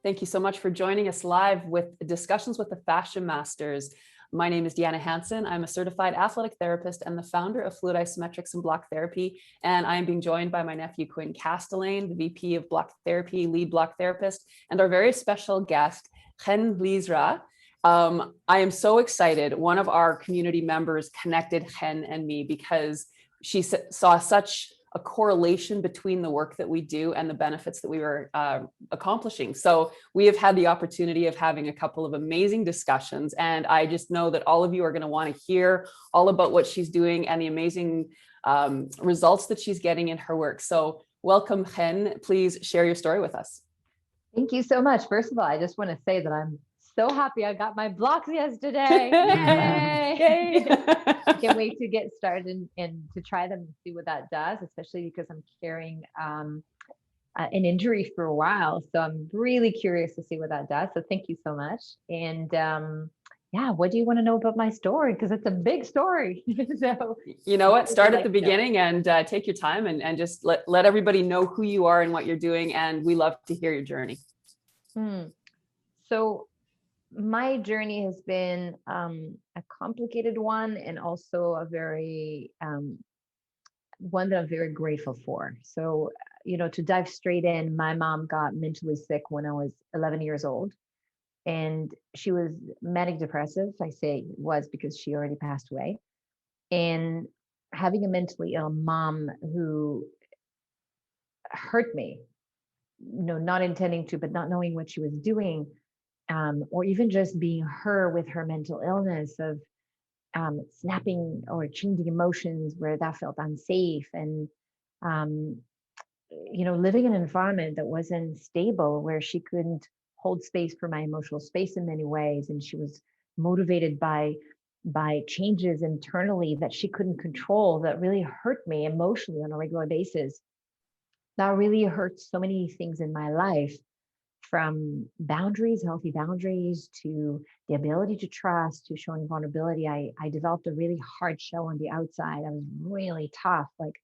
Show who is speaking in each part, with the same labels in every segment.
Speaker 1: Thank you so much for joining us live with Discussions with the Fascia Masters. My name is Deanna Hansen. I'm a certified athletic therapist and the founder of Fluid Isometrics and Block Therapy. And I am being joined by my nephew, Quinn Castellane, the VP of Block Therapy, lead block therapist, and our very special guest, Chen Lizra. I am so excited. One of our community members connected Chen and me because she saw such a correlation between the work that we do and the benefits that we were accomplishing. So we have had the opportunity of having a couple of amazing discussions, and I just know that all of you are going to want to hear all about what she's doing and the amazing results that she's getting in her work. So welcome, Chen. Please share your story with us.
Speaker 2: Thank you so much. First of all, I just want to say that I'm so happy I got my blocks yesterday. Yay!
Speaker 1: Yay.
Speaker 2: Can't wait to get started and to try them and see what that does, especially because I'm carrying an injury for a while. So I'm really curious to see what that does. So thank you so much. And yeah, what do you want to know about my story? Because it's a big story. So
Speaker 1: you know what? Start at the beginning and take your time and just let everybody know who you are and what you're doing. And we love to hear your journey.
Speaker 2: So my journey has been a complicated one, and also a very one that I'm very grateful for. So, to dive straight in, my mom got mentally sick when I was 11 years old, and she was manic depressive. I say was because she already passed away. And having a mentally ill mom who hurt me, not intending to, but not knowing what she was doing, or even just being her with her mental illness of snapping or changing emotions where that felt unsafe, and living in an environment that wasn't stable, where she couldn't hold space for my emotional space in many ways, and she was motivated by changes internally that she couldn't control, that really hurt me emotionally on a regular basis. That really hurt so many things in my life, from boundaries, healthy boundaries, to the ability to trust, to showing vulnerability. I developed a really hard shell on the outside. I was really tough. Like,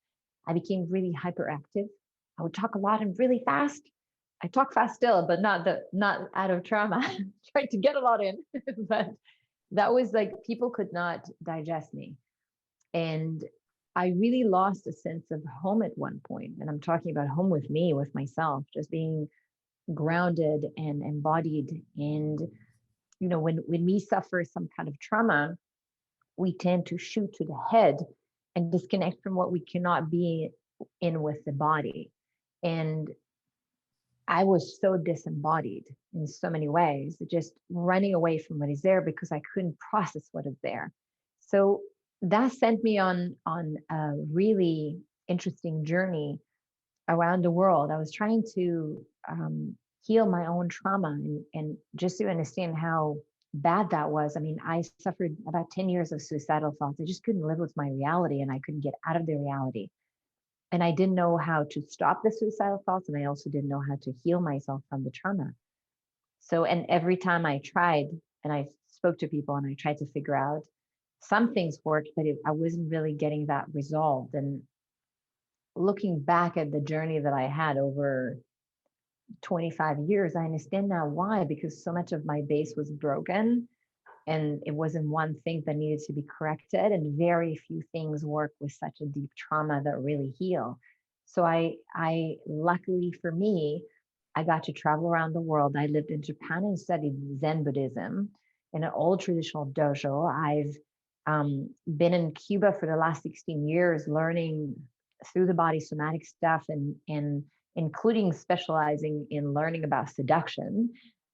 Speaker 2: I became really hyperactive. I would talk a lot and really fast. I talk fast still, but not out of trauma. Tried to get a lot in, but that was like, people could not digest me. And I really lost a sense of home at one point. And I'm talking about home with me, with myself, just being grounded and embodied. And when we suffer some kind of trauma, we tend to shoot to the head and disconnect from what we cannot be in with the body. And I was so disembodied in so many ways, just running away from what is there because I couldn't process what is there. So that sent me on a really interesting journey around the world. I was trying to heal my own trauma, and just to understand how bad that was. I mean, I suffered about 10 years of suicidal thoughts. I just couldn't live with my reality, and I couldn't get out of the reality. And I didn't know how to stop the suicidal thoughts, and I also didn't know how to heal myself from the trauma. So, and every time I tried, and I spoke to people and I tried to figure out, some things worked, but I wasn't really getting that resolved. And looking back at the journey that I had over 25 years, I understand now why, because so much of my base was broken, and it wasn't one thing that needed to be corrected, and very few things work with such a deep trauma that really heal. So I luckily for me, I got to travel around the world. I lived in Japan and studied Zen Buddhism in an old traditional dojo. I've been in Cuba for the last 16 years, learning through the body somatic stuff, and including specializing in learning about seduction.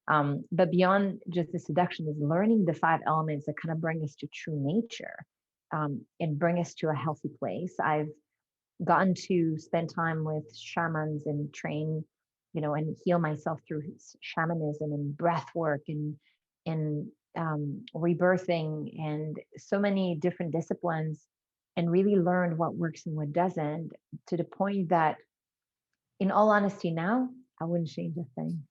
Speaker 2: But beyond just the seduction is learning the 5 elements that kind of bring us to true nature, and bring us to a healthy place. I've gotten to spend time with shamans and train, and heal myself through shamanism and breath work and rebirthing, and so many different disciplines, and really learned what works and what doesn't, to the point that, in all honesty, now I wouldn't change a thing.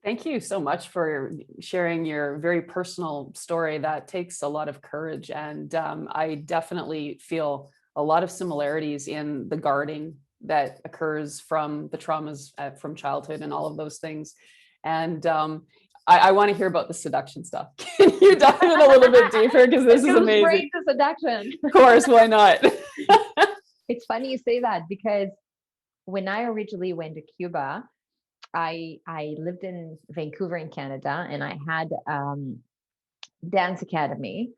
Speaker 1: Thank you so much for sharing your very personal story. That takes a lot of courage. And I definitely feel a lot of similarities in the guarding that occurs from the traumas from childhood and all of those things. And I want to hear about the seduction stuff. Can you dive in a little bit deeper? Because this is amazing.
Speaker 2: Straight to seduction.
Speaker 1: Of course, why not?
Speaker 2: It's funny you say that, because when I originally went to Cuba, I lived in Vancouver in Canada, and I had dance academy,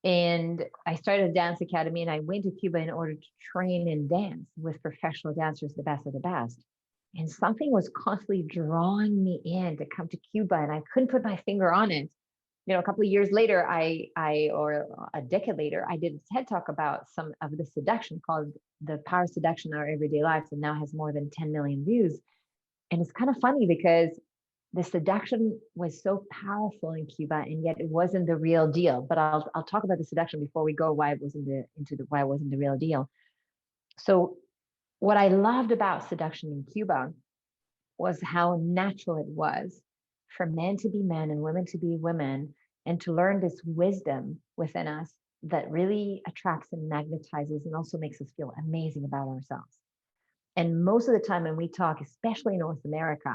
Speaker 2: and I started a dance academy, and I went to Cuba in order to train and dance with professional dancers, the best of the best. And something was constantly drawing me in to come to Cuba, and I couldn't put my finger on it. You know, a couple of years later, or a decade later, I did a TED talk about some of the seduction called The Power of Seduction in Our Everyday Lives, and now has more than 10 million views. And it's kind of funny because the seduction was so powerful in Cuba, and yet it wasn't the real deal. But I'll talk about the seduction before we go why it wasn't why it wasn't the real deal. So what I loved about seduction in Cuba was how natural it was for men to be men and women to be women, and to learn this wisdom within us that really attracts and magnetizes and also makes us feel amazing about ourselves. And most of the time when we talk, especially in North America,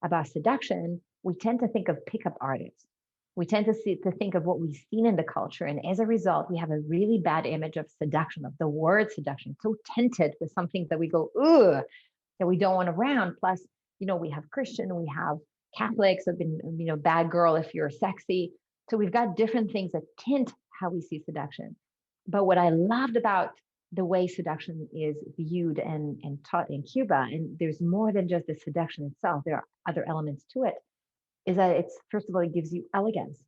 Speaker 2: about seduction, we tend to think of pickup artists. We tend to think of what we've seen in the culture. And as a result, we have a really bad image of seduction, of the word seduction, so tinted with something that we go, ugh, that we don't want around. Plus, you know, we have Christian, we have Catholics have been, you know, bad girl if you're sexy. So we've got different things that tint how we see seduction. But what I loved about the way seduction is viewed and taught in Cuba, and there's more than just the seduction itself, there are other elements to it, is that it's, first of all, it gives you elegance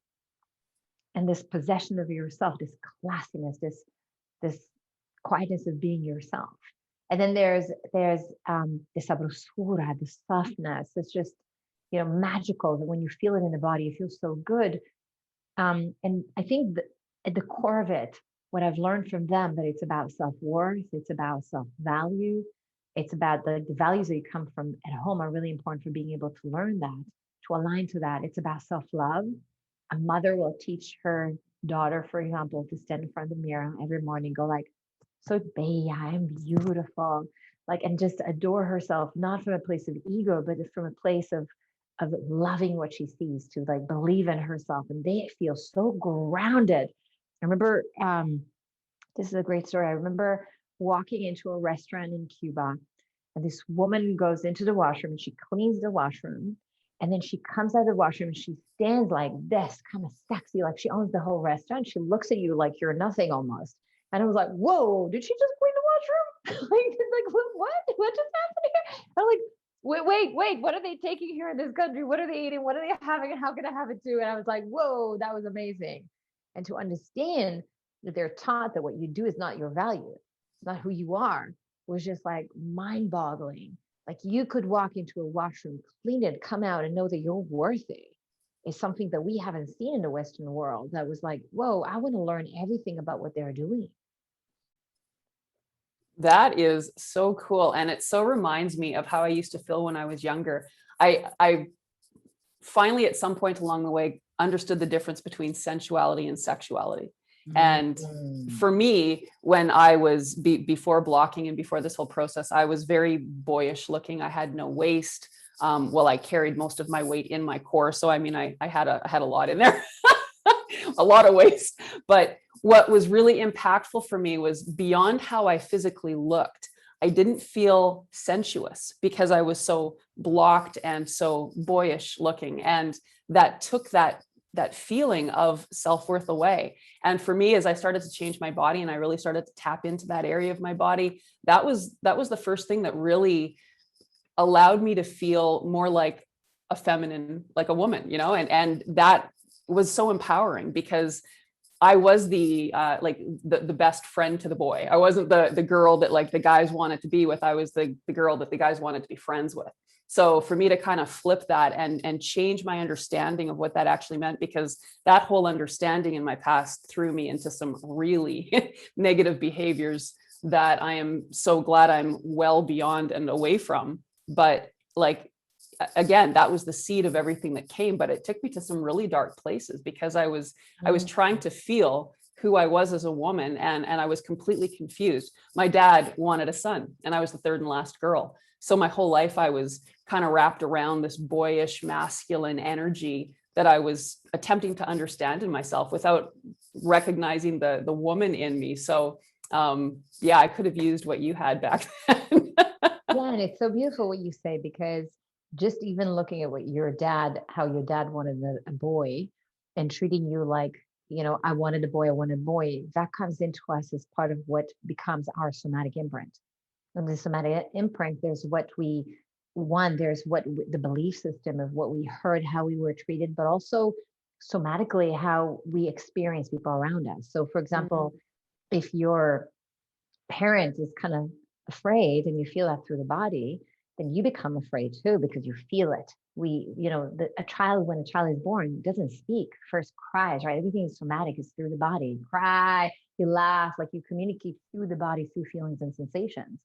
Speaker 2: and this possession of yourself, this classiness, this quietness of being yourself. And then there's the sabrosura, the softness. It's just, you know, magical, that when you feel it in the body, it feels so good. And I think that at the core of it, what I've learned from them, that it's about self-worth, it's about self-value, it's about the values that you come from at home are really important for being able to learn that, to align to that. It's about self-love. A mother will teach her daughter, for example, to stand in front of the mirror every morning, go like, so bella, I'm beautiful, like, and just adore herself, not from a place of ego, but from a place of loving what she sees, to like believe in herself, and they feel so grounded. I remember, this is a great story. I remember walking into a restaurant in Cuba, and this woman goes into the washroom and she cleans the washroom. And then she comes out of the washroom and she stands like this, kind of sexy, like she owns the whole restaurant. She looks at you like you're nothing almost. And I was like, whoa, did she just clean the washroom? like what just happened here? I'm like, wait, what are they taking here in this country? What are they eating? What are they having? And how can I have it too? And I was like, whoa, that was amazing. And to understand that they're taught that what you do is not your value, it's not who you are, was just like mind-boggling. Like, you could walk into a washroom, clean it, come out and know that you're worthy, is something that we haven't seen in the Western world. That was like, whoa, I want to learn everything about what they're doing.
Speaker 1: That is so cool. And it so reminds me of how I used to feel when I was younger. I finally, at some point along the way, understood the difference between sensuality and sexuality. And for me, when I was before blocking and before this whole process, I was very boyish looking. I had no waist. Well, I carried most of my weight in my core. So, I mean, I had a lot in there, a lot of waist. But what was really impactful for me was beyond how I physically looked. I didn't feel sensuous because I was so blocked and so boyish looking. And that took that feeling of self-worth away. And for me, as I started to change my body and I really started to tap into that area of my body, that was the first thing that really allowed me to feel more like a feminine, like a woman, you know, and that was so empowering because I was the best friend to the boy. I wasn't the girl that like the guys wanted to be with. I was the girl that the guys wanted to be friends with. So for me to kind of flip that and change my understanding of what that actually meant, because that whole understanding in my past threw me into some really negative behaviors that I am so glad I'm well beyond and away from. But like, again, that was the seed of everything that came, but it took me to some really dark places because I was trying to feel who I was as a woman, and I was completely confused. My dad wanted a son, and I was the third and last girl. So my whole life I was kind of wrapped around this boyish masculine energy that I was attempting to understand in myself without recognizing the woman in me. So yeah, I could have used what you had back then.
Speaker 2: Yeah, and it's so beautiful what you say, because just even looking at what your dad, how your dad wanted a boy and treating you like, I wanted a boy, I wanted a boy, that comes into us as part of what becomes our somatic imprint. And the somatic imprint, there's what we want, there's the belief system of what we heard, how we were treated, but also somatically how we experience people around us. So for example, if your parent is kind of afraid and you feel that through the body, then you become afraid too, because you feel it. A child, when a child is born, doesn't speak, first cries, right? Everything is somatic, is through the body. You cry, you laugh, like you communicate through the body, through feelings and sensations.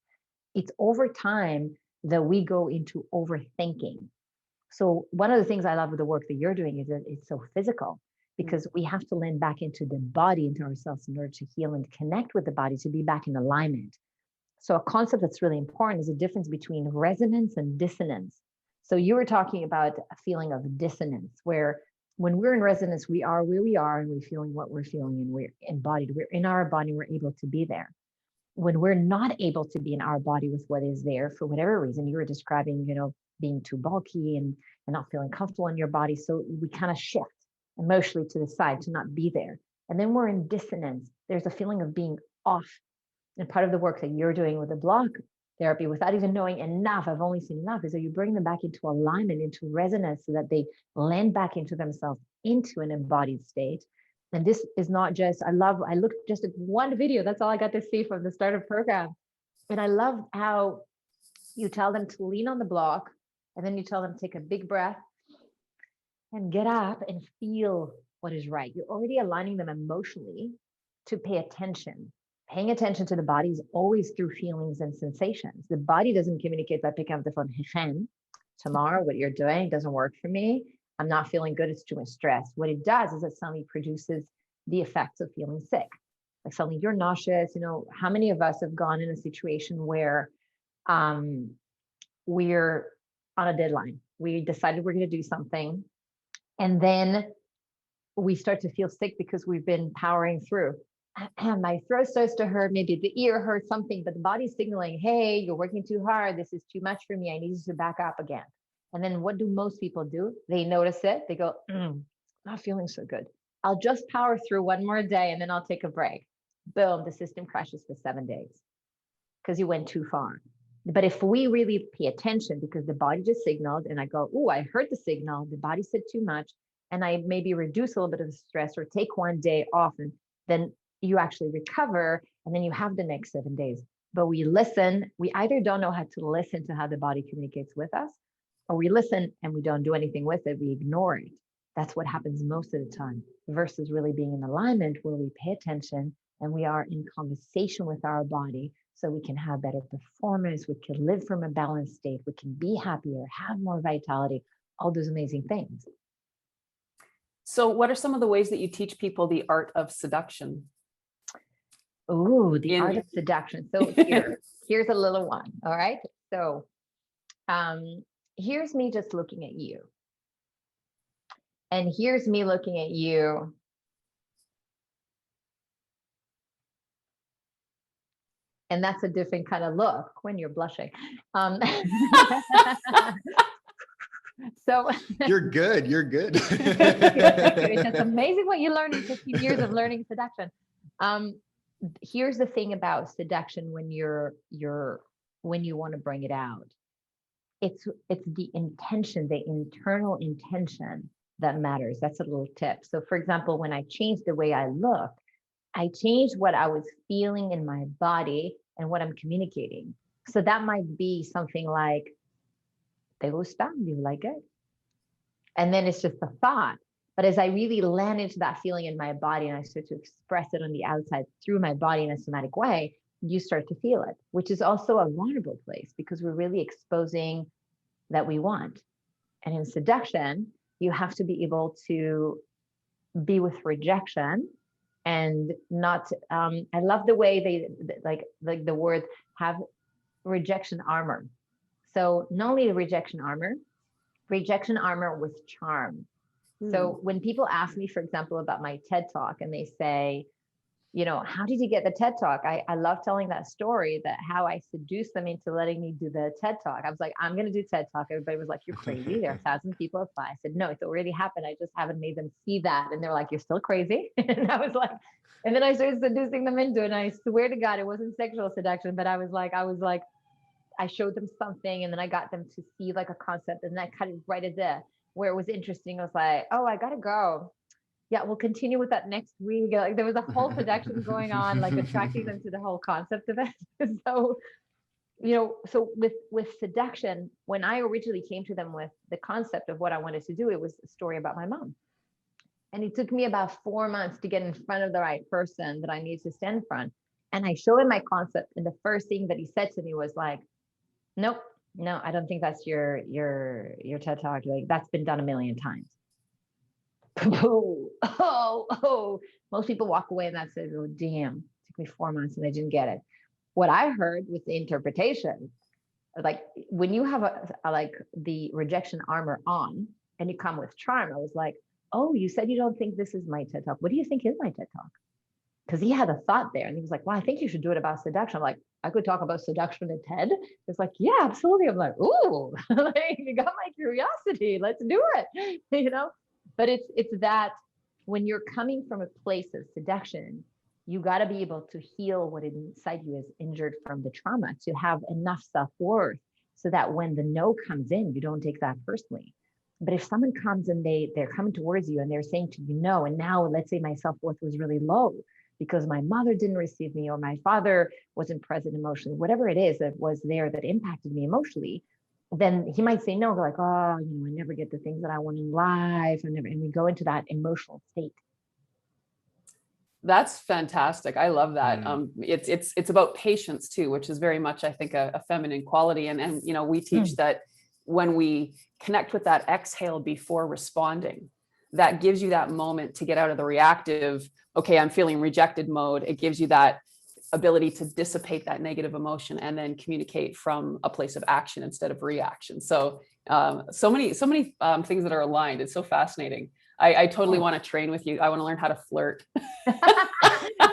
Speaker 2: It's over time that we go into overthinking. So one of the things I love with the work that you're doing is that it's so physical, because we have to lean back into the body, into ourselves, in order to heal and connect with the body, to be back in alignment. So a concept that's really important is the difference between resonance and dissonance. So you were talking about a feeling of dissonance, where when we're in resonance, we are where we are and we're feeling what we're feeling, and we're embodied. We're in our body, we're able to be there. When we're not able to be in our body with what is there, for whatever reason, you were describing, being too bulky and not feeling comfortable in your body. So we kind of shift emotionally to the side to not be there. And then we're in dissonance. There's a feeling of being off. And part of the work that you're doing with the block therapy, without even knowing enough, I've only seen enough, is that you bring them back into alignment, into resonance, so that they land back into themselves, into an embodied state. And this is not just, I looked just at one video, that's all I got to see from the start of program. And I love how you tell them to lean on the block, and then you tell them to take a big breath and get up and feel what is right. You're already aligning them emotionally to pay attention. Paying attention to the body is always through feelings and sensations. The body doesn't communicate by picking up the phone. Hey, tomorrow, what you're doing doesn't work for me. I'm not feeling good. It's too much stress. What it does is it suddenly produces the effects of feeling sick. Like suddenly you're nauseous. How many of us have gone in a situation where we're on a deadline? We decided we're going to do something, and then we start to feel sick because we've been powering through. My throat starts to hurt, maybe the ear hurts, something, but the body's signaling, hey, you're working too hard. This is too much for me. I need you to back up again. And then what do most people do? They notice it. They go, not feeling so good. I'll just power through one more day and then I'll take a break. Boom, the system crashes for 7 days because you went too far. But if we really pay attention, because the body just signaled and I go, I heard the signal, the body said too much, and I maybe reduce a little bit of stress or take one day off, and then you actually recover, and then you have the next 7 days. But we listen. We either don't know how to listen to how the body communicates with us, or we listen and we don't do anything with it. We ignore it. That's what happens most of the time, versus really being in alignment where we pay attention and we are in conversation with our body, so we can have better performance. We can live from a balanced state. We can be happier, have more vitality, all those amazing things.
Speaker 1: So what are some of the ways that you teach people the art of seduction?
Speaker 2: Ooh, the art of seduction. So here's a little one. All right. So here's me just looking at you. And here's me looking at you. And that's a different kind of look when you're blushing. So
Speaker 3: you're good.
Speaker 2: It's just amazing what you learn in 15 years of learning seduction. Here's the thing about seduction when when you want to bring it out. It's the intention, the internal intention that matters. That's a little tip. So for example, when I changed the way I look, I changed what I was feeling in my body and what I'm communicating. So that might be something like, "Te gusta? Do you like it?" And then it's just a thought. But as I really land into that feeling in my body and I start to express it on the outside through my body in a somatic way, you start to feel it, which is also a vulnerable place, because we're really exposing that we want. And in seduction, you have to be able to be with rejection and not, I love the way they like the word have rejection armor. So not only rejection armor with charm. So when people ask me, for example, about my TED Talk, and they say, how did you get the TED Talk? I love telling that story, that how I seduced them into letting me do the TED Talk. I was like, I'm going to do TED Talk. Everybody was like, you're crazy. There are 1,000 people apply. I said, no, it's already happened. I just haven't made them see that. And they're like, you're still crazy. And I was like, and then I started seducing them into it. And I swear to God, it wasn't sexual seduction, but I was like, I showed them something, and then I got them to see like a concept, and that kind of right at the where it was interesting. I was like, oh, I gotta go. Yeah, we'll continue with that next week. Like there was a whole seduction going on, like attracting them to the whole concept of it. So, so with seduction, when I originally came to them with the concept of what I wanted to do, it was a story about my mom. And it took me about 4 months to get in front of the right person that I needed to stand in front. And I showed him my concept, and the first thing that he said to me was like, nope, no, I don't think that's your TED Talk. Like that's been done a million times. Oh, most people walk away and that's it. Oh, damn, it took me 4 months and I didn't get it. What I heard with the interpretation, like when you have a like the rejection armor on and you come with charm, I was like, oh, you said you don't think this is my TED Talk. What do you think is my TED Talk? Because he had a thought there, and he was like, well, I think you should do it about seduction. I'm like, I could talk about seduction in TED. It's like, yeah, absolutely. I'm like, ooh, like, you got my curiosity. Let's do it, But it's that when you're coming from a place of seduction, you got to be able to heal what inside you is injured from the trauma, to have enough self-worth so that when the no comes in, you don't take that personally. But if someone comes and they're coming towards you and they're saying to you no, and now let's say my self-worth was really low because my mother didn't receive me or my father wasn't present emotionally, whatever it is that was there that impacted me emotionally, then he might say no, like, oh, I never get the things that I want in life. And we go into that emotional state.
Speaker 1: That's fantastic. I love that. It's about patience too, which is very much, I think, a feminine quality. And we teach that when we connect with that exhale before responding, that gives you that moment to get out of the reactive, okay, I'm feeling rejected mode. It gives you that ability to dissipate that negative emotion and then communicate from a place of action instead of reaction. So so many things that are aligned. It's so fascinating. I totally want to train with you. I want to learn how to flirt.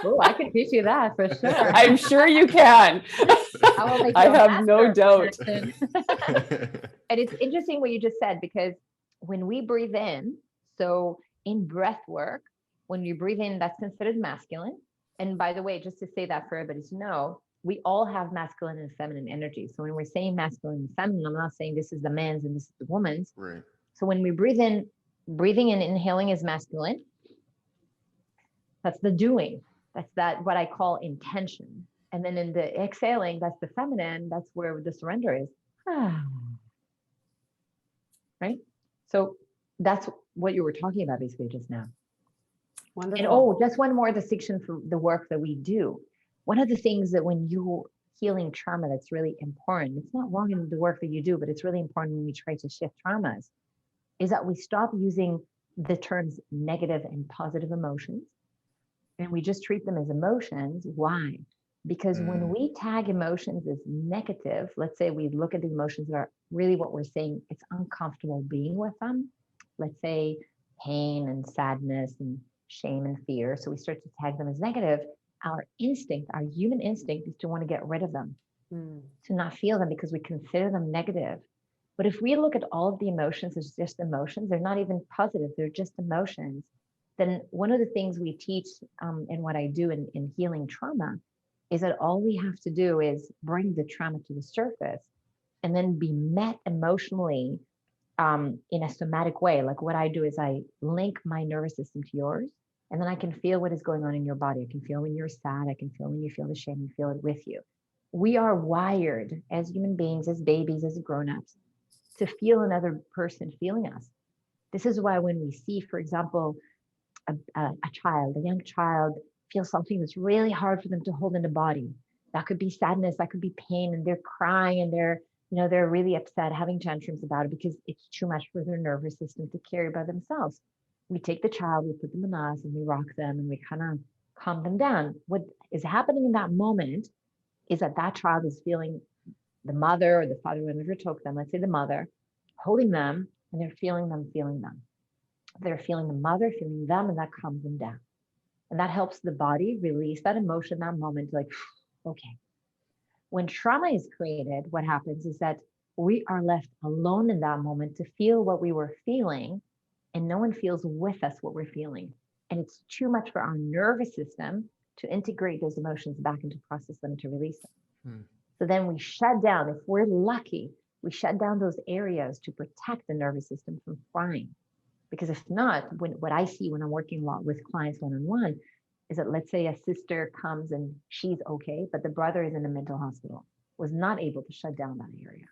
Speaker 2: Oh, I can teach you that for sure.
Speaker 1: I'm sure you can. I have no doubt.
Speaker 2: And it's interesting what you just said, because when we breathe in, so in breath work, when you breathe in, that's considered masculine. And by the way, just to say that for everybody to know, we all have masculine and feminine energy. So when we're saying masculine and feminine, I'm not saying this is the man's and this is the woman's. Right. So when we breathe in, breathing and inhaling is masculine. That's the doing. That's that what I call intention. And then in the exhaling, that's the feminine. That's where the surrender is. Right? So that's what you were talking about basically just now.
Speaker 1: Wonderful.
Speaker 2: And just one more distinction for the work that we do. One of the things that when you're healing trauma, that's really important. It's not wrong in the work that you do, but it's really important when we try to shift traumas, is that we stop using the terms negative and positive emotions, and we just treat them as emotions. Why? Because when we tag emotions as negative, let's say we look at the emotions that are really what we're saying, it's uncomfortable being with them. Let's say pain and sadness and shame and fear. So we start to tag them as negative. Our instinct, our human instinct, is to want to get rid of them, to not feel them because we consider them negative. But if we look at all of the emotions as just emotions, they're not even positive, they're just emotions. Then one of the things we teach and what I do in healing trauma is that all we have to do is bring the trauma to the surface and then be met emotionally in a somatic way. Like what I do is I link my nervous system to yours, and then I can feel what is going on in your body. I can feel when you're sad. I can feel when you feel the shame. I feel it with you. We are wired as human beings, as babies, as grown-ups, to feel another person feeling us. This is why when we see, for example, a young child feel something that's really hard for them to hold in the body. That could be sadness, that could be pain, and they're crying and they're really upset, having tantrums about it because it's too much for their nervous system to carry by themselves. We take the child, we put them in us, and we rock them, and we kind of calm them down. What is happening in that moment is that child is feeling the mother or the father, whoever took them, let's say the mother, holding them, and they're feeling them, feeling them. They're feeling the mother, feeling them, and that calms them down. And that helps the body release that emotion, that moment, like, okay. When trauma is created, what happens is that we are left alone in that moment to feel what we were feeling, and no one feels with us what we're feeling. And it's too much for our nervous system to integrate those emotions back and to process them, to release them. So then we shut down. If we're lucky, we shut down those areas to protect the nervous system from frying. Because if not, what I see when I'm working a lot with clients one-on-one is that, let's say a sister comes and she's okay, but the brother is in a mental hospital, was not able to shut down that area.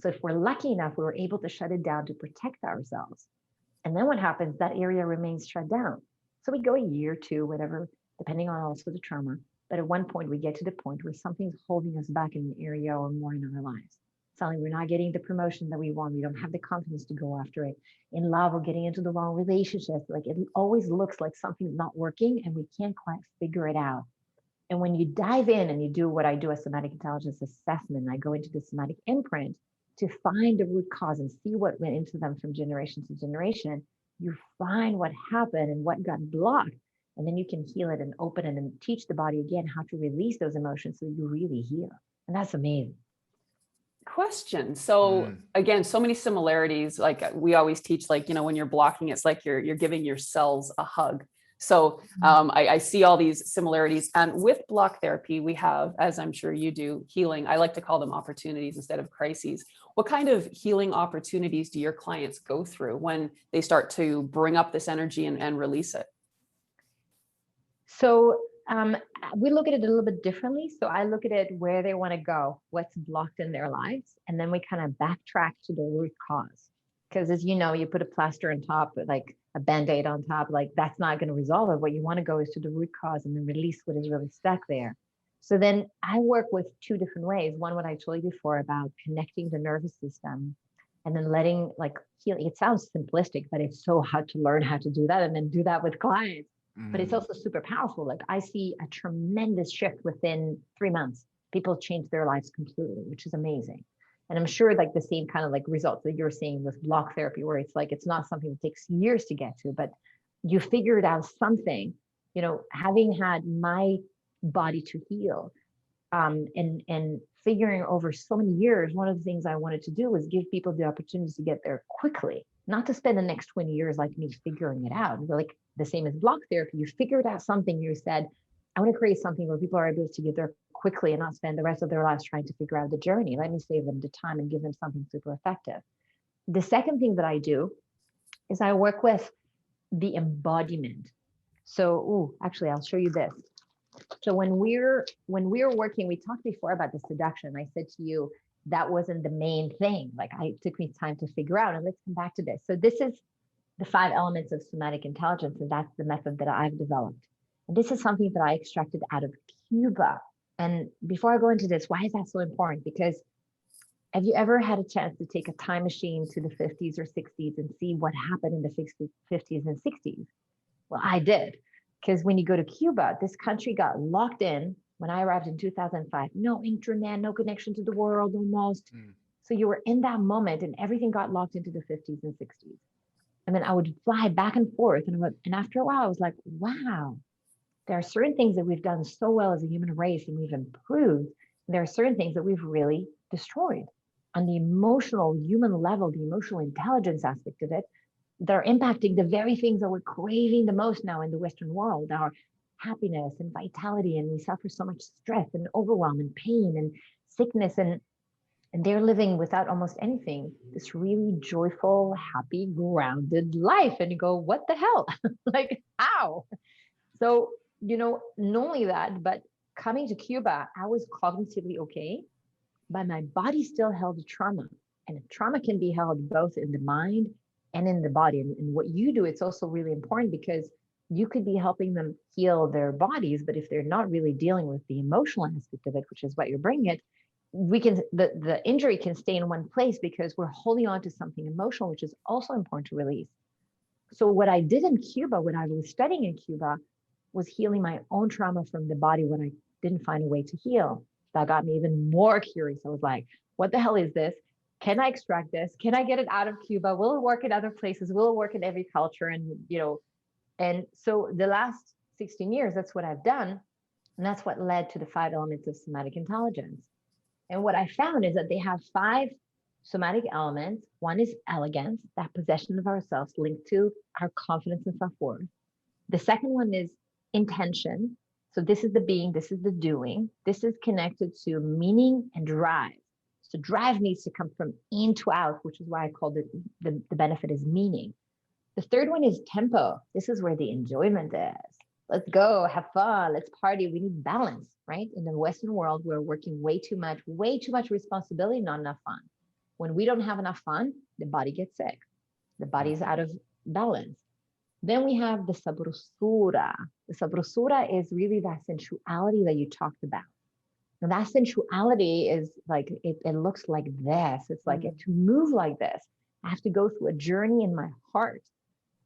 Speaker 2: So if we're lucky enough, we were able to shut it down to protect ourselves. And then what happens, that area remains shut down. So we go a year, two, whatever, depending on also the trauma. But at one point, we get to the point where something's holding us back in an area or more in our lives. Suddenly, we're not getting the promotion that we want. We don't have the confidence to go after it. In love, we're getting into the wrong relationship. Like, it always looks like something's not working and we can't quite figure it out. And when you dive in and you do what I do, a somatic intelligence assessment, I go into the somatic imprint to find the root cause and see what went into them from generation to generation. You find what happened and what got blocked. And then you can heal it and open it and teach the body again how to release those emotions so you really heal. And that's amazing.
Speaker 1: Question. So again, so many similarities. Like we always teach, like, when you're blocking, it's like you're giving your cells a hug. So I see all these similarities. And with block therapy, we have, as I'm sure you do, healing. I like to call them opportunities instead of crises. What kind of healing opportunities do your clients go through when they start to bring up this energy and release it?
Speaker 2: So we look at it a little bit differently. So I look at it where they want to go, what's blocked in their lives, and then we kind of backtrack to the root cause. Because as you know, you put a plaster on top, like a Band-Aid on top, like that's not going to resolve it. What you want to go is to the root cause and then release what is really stuck there. So then I work with two different ways. One, what I told you before about connecting the nervous system and then letting healing. It sounds simplistic, but it's so hard to learn how to do that and then do that with clients. But it's also super powerful. Like I see a tremendous shift within 3 months. People change their lives completely, which is amazing. And I'm sure like the same kind of like results that you're seeing with block therapy, where it's like, it's not something that takes years to get to, but you figured out something, having had my body to heal and figuring over so many years, one of the things I wanted to do was give people the opportunity to get there quickly, not to spend the next 20 years like me figuring it out. Like the same as block therapy, you figured out something, you said, I want to create something where people are able to get there quickly and not spend the rest of their lives trying to figure out the journey. Let me save them the time and give them something super effective. The second thing that I do is I work with the embodiment. So, actually, I'll show you this. So when we're working, we talked before about the seduction. I said to you, that wasn't the main thing. Like it took me time to figure out, and let's come back to this. So this is the 5 elements of somatic intelligence, and that's the method that I've developed. And this is something that I extracted out of Cuba. And before I go into this, why is that so important? Because have you ever had a chance to take a time machine to the 50s or 60s and see what happened in the 50s and 60s? Well, I did. Because when you go to Cuba, this country got locked in when I arrived in 2005. No internet, no connection to the world almost. So you were in that moment and everything got locked into the 50s and 60s. And then I would fly back and forth. And after a while, I was like, wow, there are certain things that we've done so well as a human race and we've improved. And there are certain things that we've really destroyed. On the emotional human level, the emotional intelligence aspect of it, that are impacting the very things that we're craving the most now in the Western world, our happiness and vitality. And we suffer so much stress and overwhelm and pain and sickness. And they're living without almost anything, this really joyful, happy, grounded life. And you go, what the hell? Like, how? So, not only that, but coming to Cuba, I was cognitively okay, but my body still held trauma. And trauma can be held both in the mind and in the body. And what you do, it's also really important because you could be helping them heal their bodies, but if they're not really dealing with the emotional aspect of it, which is what you're bringing it, the injury can stay in one place because we're holding on to something emotional, which is also important to release. So what I did in Cuba, when I was studying in Cuba, was healing my own trauma from the body when I didn't find a way to heal. That got me even more curious. I was like, what the hell is this? Can I extract this? Can I get it out of Cuba? Will it work in other places? Will it work in every culture? And, and so the last 16 years, that's what I've done. And that's what led to the 5 elements of somatic intelligence. And what I found is that they have 5 somatic elements. One is elegance, that possession of ourselves linked to our confidence and self-worth. The second one is intention. So this is the being, this is the doing. This is connected to meaning and drive. So drive needs to come from in to out, which is why I called it the benefit is meaning. The third one is tempo. This is where the enjoyment is. Let's go, have fun, let's party. We need balance, right? In the Western world, we're working way too much responsibility, not enough fun. When we don't have enough fun, the body gets sick. The body is out of balance. Then we have the sabrosura. The sabrosura is really that sensuality that you talked about. And that sensuality is like, it looks like this. It's like to move like this. I have to go through a journey in my heart,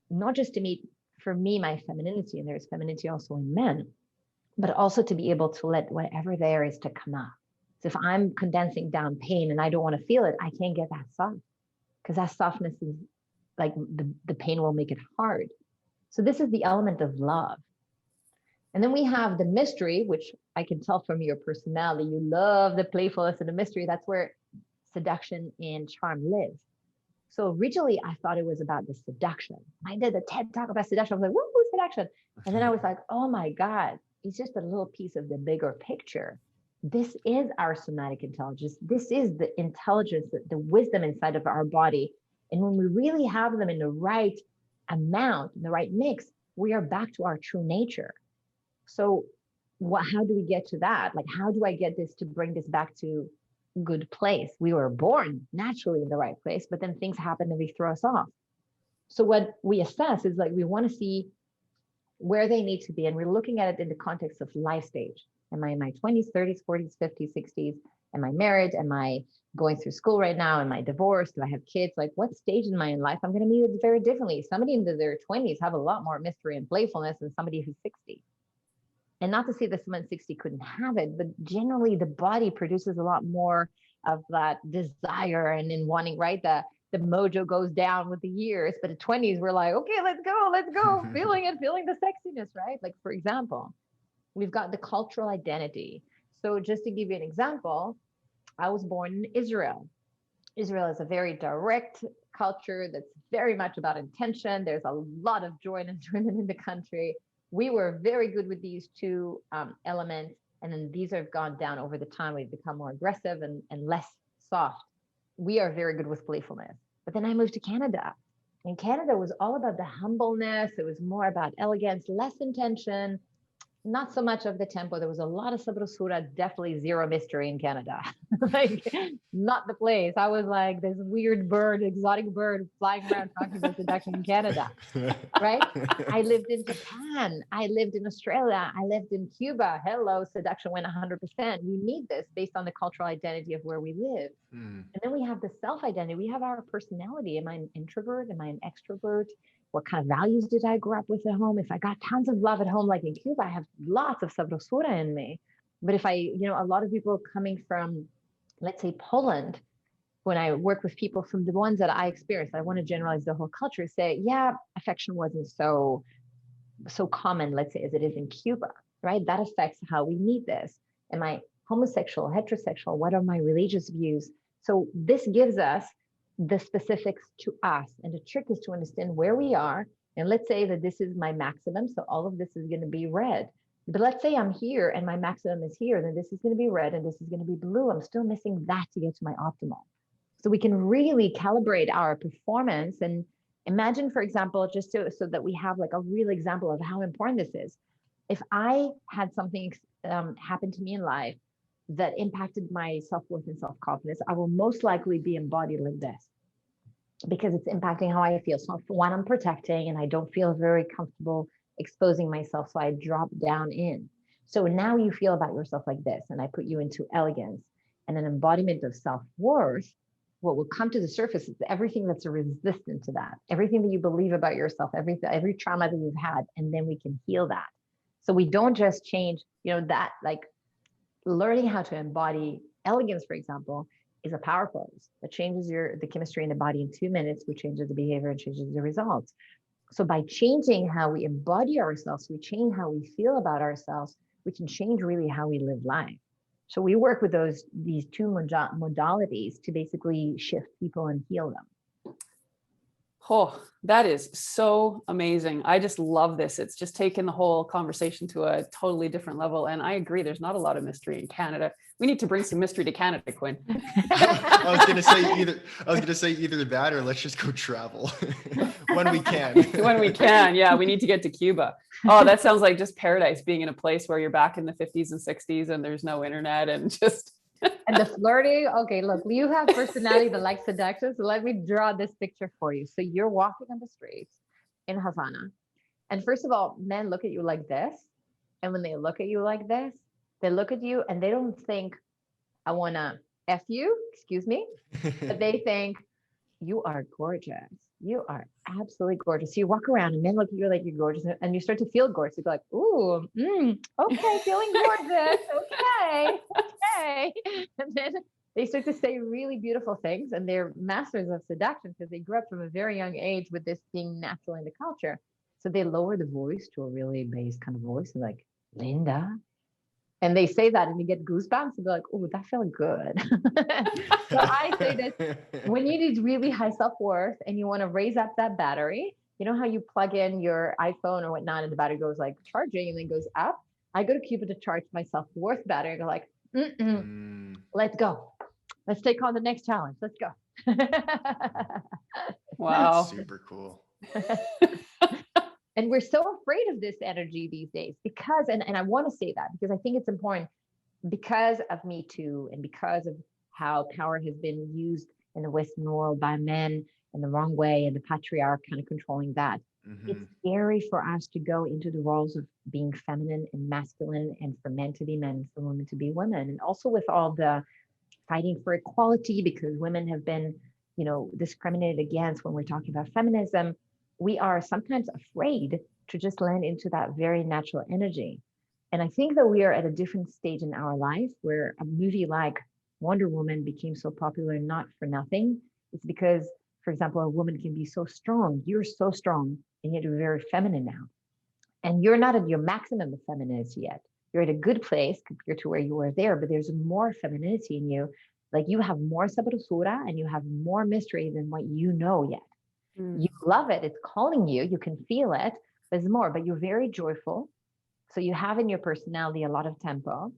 Speaker 2: not just to meet, for me, my femininity, and there's femininity also in men, but also to be able to let whatever there is to come out. So if I'm condensing down pain and I don't want to feel it, I can't get that soft, because that softness is like the pain will make it hard. So this is the element of love. And then we have the mystery, which I can tell from your personality, you love the playfulness and the mystery. That's where seduction and charm live. So originally I thought it was about the seduction. I did a TED talk about seduction. I was like, woo, seduction. And then I was like, oh my God, it's just a little piece of the bigger picture. This is our somatic intelligence. This is the intelligence, the wisdom inside of our body. And when we really have them in the right amount, in the right mix, we are back to our true nature. So how do we get to that? Like, how do I get this to bring this back to good place? We were born naturally in the right place, but then things happen and they throw us off. So what we assess is like, we want to see where they need to be. And we're looking at it in the context of life stage. Am I in my 20s, 30s, 40s, 50s, 60s? Am I married? Am I going through school right now? Am I divorced? Do I have kids? Like, what stage am I in life? I'm going to meet it very differently. Somebody in their 20s have a lot more mystery and playfulness than somebody who's 60. And not to say that someone 60 couldn't have it, but generally the body produces a lot more of that desire and in wanting, right? The mojo goes down with the years, but at 20s, we're like, okay, let's go, feeling it, feeling the sexiness, right? Like, for example, we've got the cultural identity. So just to give you an example, I was born in Israel. Israel is a very direct culture that's very much about intention. There's a lot of joy and enjoyment in the country. We were very good with these 2 elements. And then these have gone down over the time. We've become more aggressive and less soft. We are very good with playfulness. But then I moved to Canada. And Canada was all about the humbleness. It was more about elegance, less intention, not so much of the tempo. There was a lot of sabrosura, definitely zero mystery in Canada. Like, not the place. I was like this weird bird, exotic bird flying around talking about seduction in Canada, right? I lived in Japan. I lived in Australia. I lived in Cuba. Hello, seduction went 100%. We need this based on the cultural identity of where we live. And then we have the self-identity. We have our personality. Am I an introvert? Am I an extrovert? What kind of values did I grow up with at home? If I got tons of love at home, like in Cuba, I have lots of sabrosura in me. But if a lot of people coming from, let's say, Poland, when I work with people from the ones that I experienced, I want to generalize the whole culture, say, yeah, affection wasn't so common, let's say, as it is in Cuba, right? That affects how we need this. Am I homosexual, heterosexual? What are my religious views? So this gives us the specifics to us. And the trick is to understand where we are. And let's say that this is my maximum. So all of this is going to be red. But let's say I'm here and my maximum is here, then this is going to be red and this is going to be blue. I'm still missing that to get to my optimal. So we can really calibrate our performance. And imagine, for example, just so that we have like a real example of how important this is. If I had something happen to me in life that impacted my self-worth and self-confidence, I will most likely be embodied like this, because it's impacting how I feel. So one, I'm protecting and I don't feel very comfortable exposing myself. So I drop down in. So now you feel about yourself like this, and I put you into elegance and an embodiment of self-worth. What will come to the surface is everything that's resistant to that, everything that you believe about yourself, every trauma that you've had, and then we can heal that. So we don't just change, that like learning how to embody elegance, for example, is a power pose that changes the chemistry in the body in 2 minutes, which changes the behavior and changes the results. So by changing how we embody ourselves, we change how we feel about ourselves, we can change really how we live life. So we work with these two modalities to basically shift people and heal them.
Speaker 1: Oh, that is so amazing. I just love this. It's just taken the whole conversation to a totally different level. And I agree, there's not a lot of mystery in Canada. We need to bring some mystery to Canada, Quinn.
Speaker 3: I was gonna say either that or let's just go travel when we can.
Speaker 1: When we can, yeah, we need to get to Cuba. Oh, that sounds like just paradise, being in a place where you're back in the 50s and 60s and there's no internet and just
Speaker 2: and the flirting. Okay, look, you have personality that likes seduction. So let me draw this picture for you. So you're walking on the streets in Havana. And first of all, men look at you like this. And when they look at you like this, they look at you and they don't think, I want to F you, excuse me. But they think, you are gorgeous. You are absolutely gorgeous. So you walk around and men look at you like you're gorgeous and you start to feel gorgeous. You go like, ooh, okay, feeling gorgeous. Okay. And then they start to say really beautiful things and they're masters of seduction because they grew up from a very young age with this being natural in the culture. So they lower the voice to a really bass kind of voice, like, Linda. And they say that and you get goosebumps and they're like, oh, that felt good. So I say this, when you need really high self-worth and you want to raise up that battery, you know how you plug in your iPhone or whatnot and the battery goes like charging and then goes up? I go to Cuba to charge my self-worth battery and go like, let's go. Let's take on the next challenge. Let's go.
Speaker 1: Wow.
Speaker 3: That's super cool.
Speaker 2: And we're so afraid of this energy these days because, and I want to say that because I think it's important because of Me Too and because of how power has been used in the Western world by men in the wrong way and the patriarch kind of controlling that. It's scary for us to go into the roles of being feminine and masculine and for men to be men and for women to be women. And also with all the fighting for equality because women have been, discriminated against when we're talking about feminism, we are sometimes afraid to just land into that very natural energy. And I think that we are at a different stage in our life where a movie like Wonder Woman became so popular, not for nothing. It's because, for example, a woman can be so strong. You're so strong, and yet you're very feminine now. And you're not at your maximum of femininity yet. You're at a good place compared to where you were there, but there's more femininity in you. Like you have more sabrosura and you have more mystery than what you know yet. You love it. It's calling you. You can feel it. There's more, but you're very joyful. So you have in your personality a lot of tempo.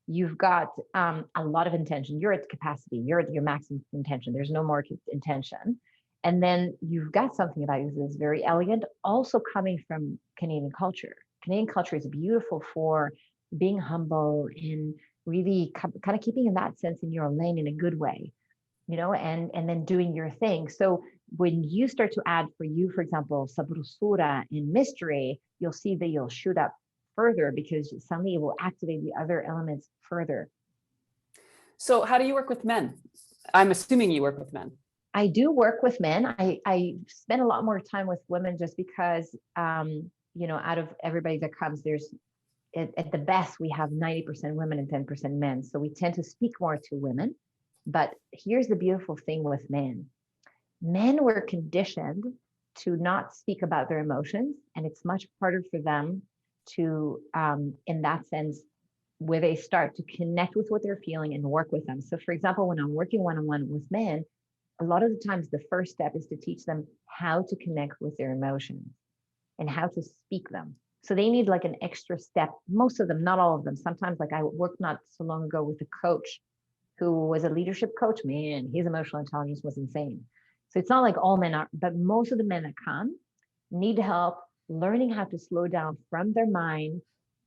Speaker 2: You've got a lot of intention. You're at capacity. You're at your maximum intention. There's no more intention. And then you've got something about you that's very elegant, also coming from Canadian culture. Canadian culture is beautiful for being humble and really kind of keeping in that sense in your lane in a good way, and then doing your thing. So when you start to add for you, for example, sabrosura and mystery, you'll see that you'll shoot up further because suddenly it will activate the other elements further.
Speaker 1: So how do you work with men? I'm assuming you work with men.
Speaker 2: I do work with men. I spend a lot more time with women just because, out of everybody that comes, there's at the best, we have 90% women and 10% men. So we tend to speak more to women. But here's the beautiful thing with men. Men were conditioned to not speak about their emotions, and it's much harder for them to, in that sense, where they start to connect with what they're feeling and work with them. So for example, when I'm working one-on-one with men, a lot of the times the first step is to teach them how to connect with their emotions and how to speak them. So they need like an extra step. Most of them, not all of them. Sometimes, like I worked not so long ago with a coach who was a leadership coach. Man, his emotional intelligence was insane. So it's not like all men are, but most of the men that come need help learning how to slow down from their mind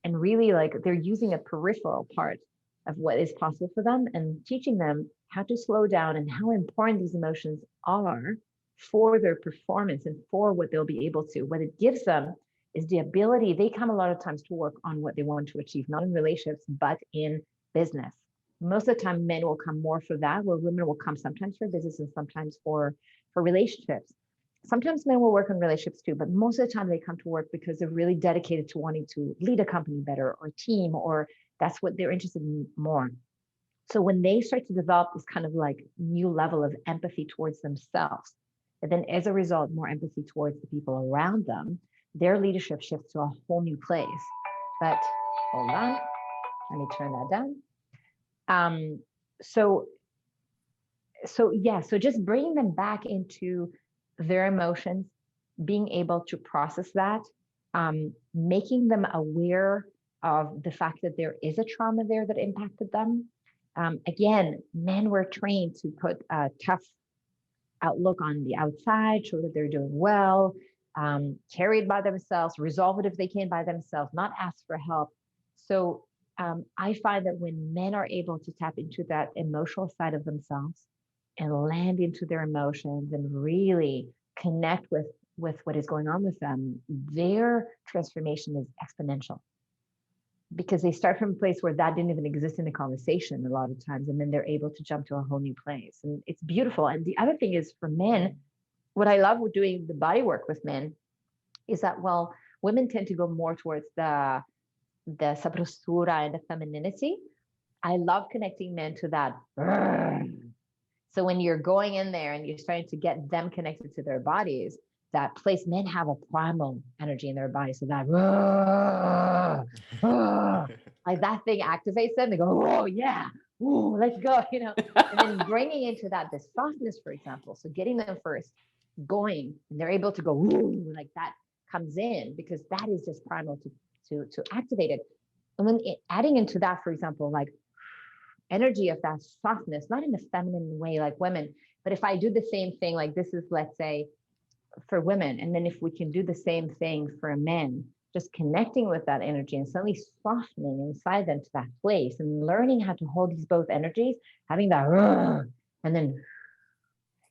Speaker 2: and really like they're using a peripheral part of what is possible for them and teaching them how to slow down and how important these emotions are for their performance and for what they'll be able to. What it gives them is the ability, they come a lot of times to work on what they want to achieve, not in relationships, but in business. Most of the time, men will come more for that, where women will come sometimes for business and sometimes for relationships. sometimes men will work on relationships too, but most of the time they come to work because they're really dedicated to wanting to lead a company better or team, or that's what they're interested in more. So when they start to develop this kind of like new level of empathy towards themselves, and then as a result, more empathy towards the people around them, their leadership shifts to a whole new place. But hold on, let me turn that down. So just bringing them back into their emotions, being able to process that, making them aware of the fact that there is a trauma there that impacted them. Again, men were trained to put a tough outlook on the outside, show that they're doing well, carry it by themselves, resolve it if they can by themselves, not ask for help. So I find that when men are able to tap into that emotional side of themselves and land into their emotions and really connect with what is going on with them, their transformation is exponential, because they start from a place where that didn't even exist in the conversation a lot of times, and then they're able to jump to a whole new place, and it's beautiful. And the other thing is, for men, what I love with doing the body work with men is that, well, women tend to go more towards the sabrosura and the femininity. I love connecting men to that. So when you're going in there and you're starting to get them connected to their bodies, that place, men have a primal energy in their body. So that, like that thing activates them. They go, oh yeah, ooh, let's go, and then bringing into that, the softness, for example. So getting them first going, and they're able to go, ooh, like that comes in, because that is just primal to activate it. And then adding into that, for example, like energy of that softness, not in a feminine way like women, but if I do the same thing, like this is, let's say, for women, and then if we can do the same thing for men, just connecting with that energy and suddenly softening inside them to that place, and learning how to hold these both energies, having that, and then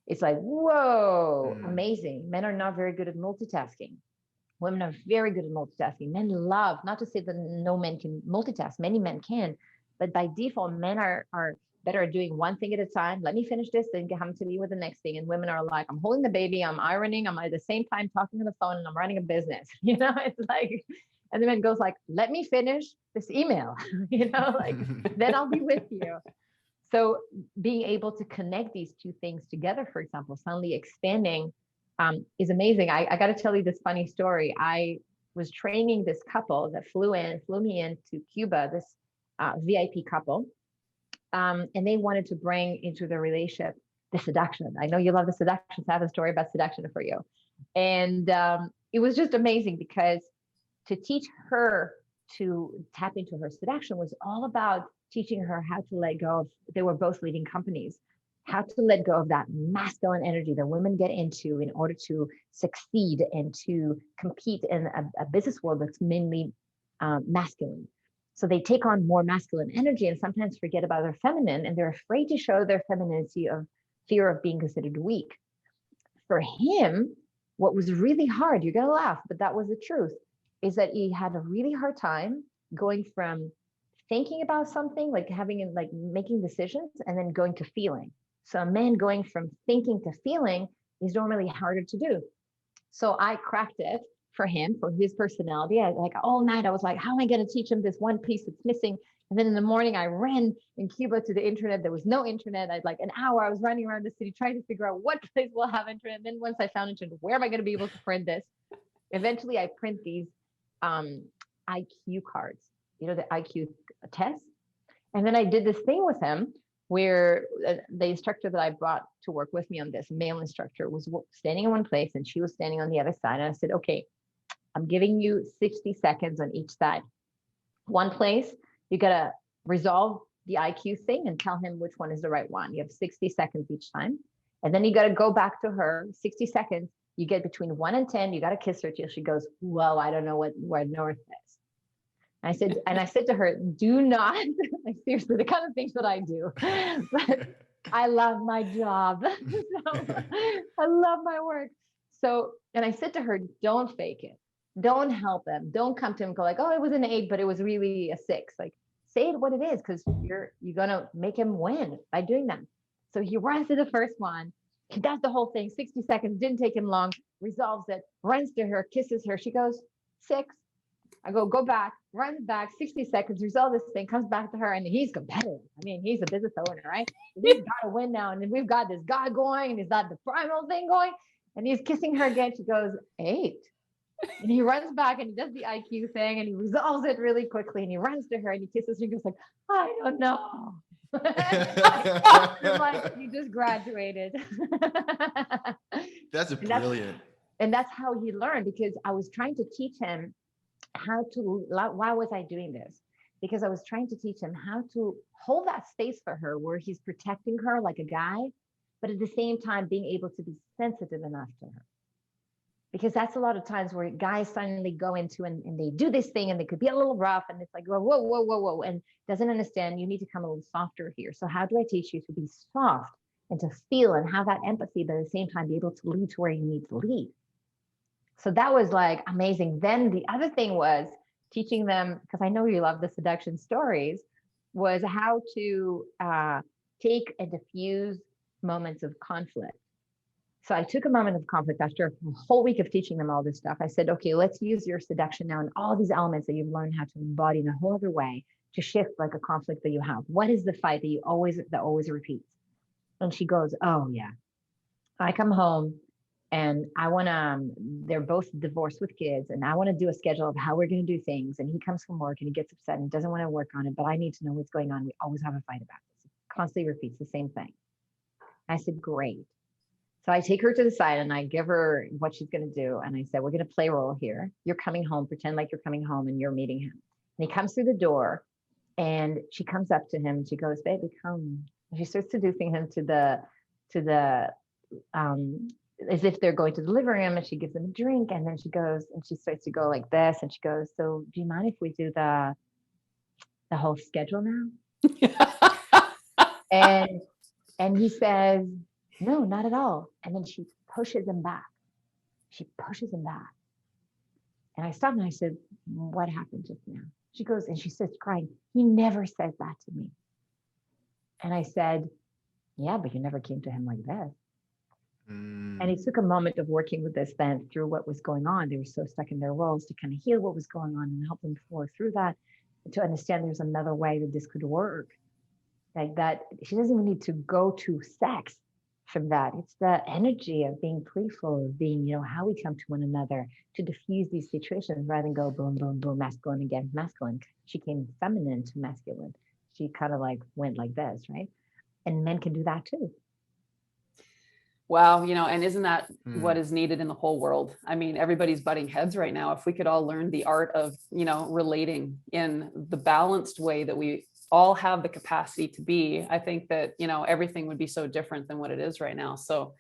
Speaker 2: it's like, whoa, amazing. Men are not very good at multitasking. Women are very good at multitasking. Men love, not to say that no men can multitask, many men can, but by default, men are better at doing one thing at a time. Let me finish this, then come to me with the next thing. And women are like, I'm holding the baby, I'm ironing, I'm at the same time talking on the phone, and I'm running a business. It's like, and the man goes like, let me finish this email, like, then I'll be with you. So being able to connect these two things together, for example, suddenly expanding, is amazing. I got to tell you this funny story. I was training this couple that flew me into Cuba, this VIP couple. And they wanted to bring into their relationship the seduction. I know you love the seduction, so I have a story about seduction for you. And it was just amazing, because to teach her to tap into her seduction was all about teaching her how to let go of, they were both leading companies, how to let go of that masculine energy that women get into in order to succeed and to compete in a business world that's mainly masculine. So they take on more masculine energy and sometimes forget about their feminine, and they're afraid to show their femininity of fear of being considered weak. For him, what was really hard, you're gonna laugh, but that was the truth, is that he had a really hard time going from thinking about something, like making decisions, and then going to feeling. So a man going from thinking to feeling is normally harder to do. So I cracked it for him, for his personality. All night I was like, how am I going to teach him this one piece that's missing? And then in the morning I ran in Cuba to the internet. There was no internet. I'd like an hour. I was running around the city trying to figure out what place will have internet. And then once I found internet, where am I going to be able to print this? Eventually I print these IQ cards, the IQ test. And then I did this thing with him where the instructor that I brought to work with me on this, male instructor, was standing in one place and she was standing on the other side. And I said, okay, I'm giving you 60 seconds on each side. One place, you got to resolve the IQ thing and tell him which one is the right one. You have 60 seconds each time. And then you got to go back to her, 60 seconds. You get between 1 and 10. You got to kiss her till she goes, whoa, I don't know where north is. I said to her, do not, like seriously, the kind of things that I do, but I love my job. So, I love my work. So, and I said to her, don't fake it. Don't help him. Don't come to him and go like, oh, it was an 8, but it was really a 6. Like, say it what it is, because you're going to make him win by doing that. So he runs to the first one. He does the whole thing, 60 seconds, didn't take him long, resolves it, runs to her, kisses her. She goes, 6. I go back, runs back, 60 seconds, resolve this thing, comes back to her, and he's competitive. I mean, he's a business owner, right? He's got to win now. And we've got this guy going, and he's got the primal thing going, and he's kissing her again. She goes, 8. And he runs back and he does the IQ thing and he resolves it really quickly. And he runs to her and he kisses her and goes like, I don't know. Like, you just graduated.
Speaker 3: That's brilliant.
Speaker 2: And that's how he learned, because I was trying to teach him how to, why was I doing this? Because I was trying to teach him how to hold that space for her where he's protecting her like a guy, but at the same time being able to be sensitive enough to her. Because that's a lot of times where guys suddenly go into and they do this thing and they could be a little rough and it's like, whoa, and doesn't understand, you need to come a little softer here. So how do I teach you to be soft and to feel and have that empathy, but at the same time be able to lead to where you need to lead? So that was like amazing. Then the other thing was teaching them, because I know you love the seduction stories, was how to take and diffuse moments of conflict. So I took a moment of conflict after a whole week of teaching them all this stuff. I said, okay, let's use your seduction now and all these elements that you've learned how to embody in a whole other way to shift like a conflict that you have. What is the fight that always repeats? And she goes, oh yeah, I come home and I want to, they're both divorced with kids, and I want to do a schedule of how we're going to do things. And he comes from work and he gets upset and doesn't want to work on it, but I need to know what's going on. We always have a fight about this. It constantly repeats the same thing. I said, great. So I take her to the side and I give her what she's going to do. And I said, we're going to play role here. You're coming home, pretend like you're coming home and you're meeting him. And he comes through the door and she comes up to him and she goes, baby, come. And she starts seducing him to the, as if they're going to deliver him, and she gives him a drink. And then she goes and she starts to go like this. And she goes, so do you mind if we do the whole schedule now? and he says, no, not at all. And then she pushes him back. And I stopped and I said, what happened just now? She goes, and she starts crying. He never says that to me. And I said, yeah, but you never came to him like this. And it took a moment of working with this then through what was going on. They were so stuck in their roles to kind of heal what was going on and help them flow through that, to understand there's another way that this could work. Like that, she doesn't even need to go to sex from that. It's the energy of being playful, of being, how we come to one another to diffuse these situations rather than go boom, boom, boom, masculine against masculine. She came feminine to masculine. She kind of like went like this, right? And men can do that too.
Speaker 1: Wow, and isn't that what is needed in the whole world? I mean, everybody's butting heads right now. If we could all learn the art of, relating in the balanced way that we all have the capacity to be, I think that, everything would be so different than what it is right now. So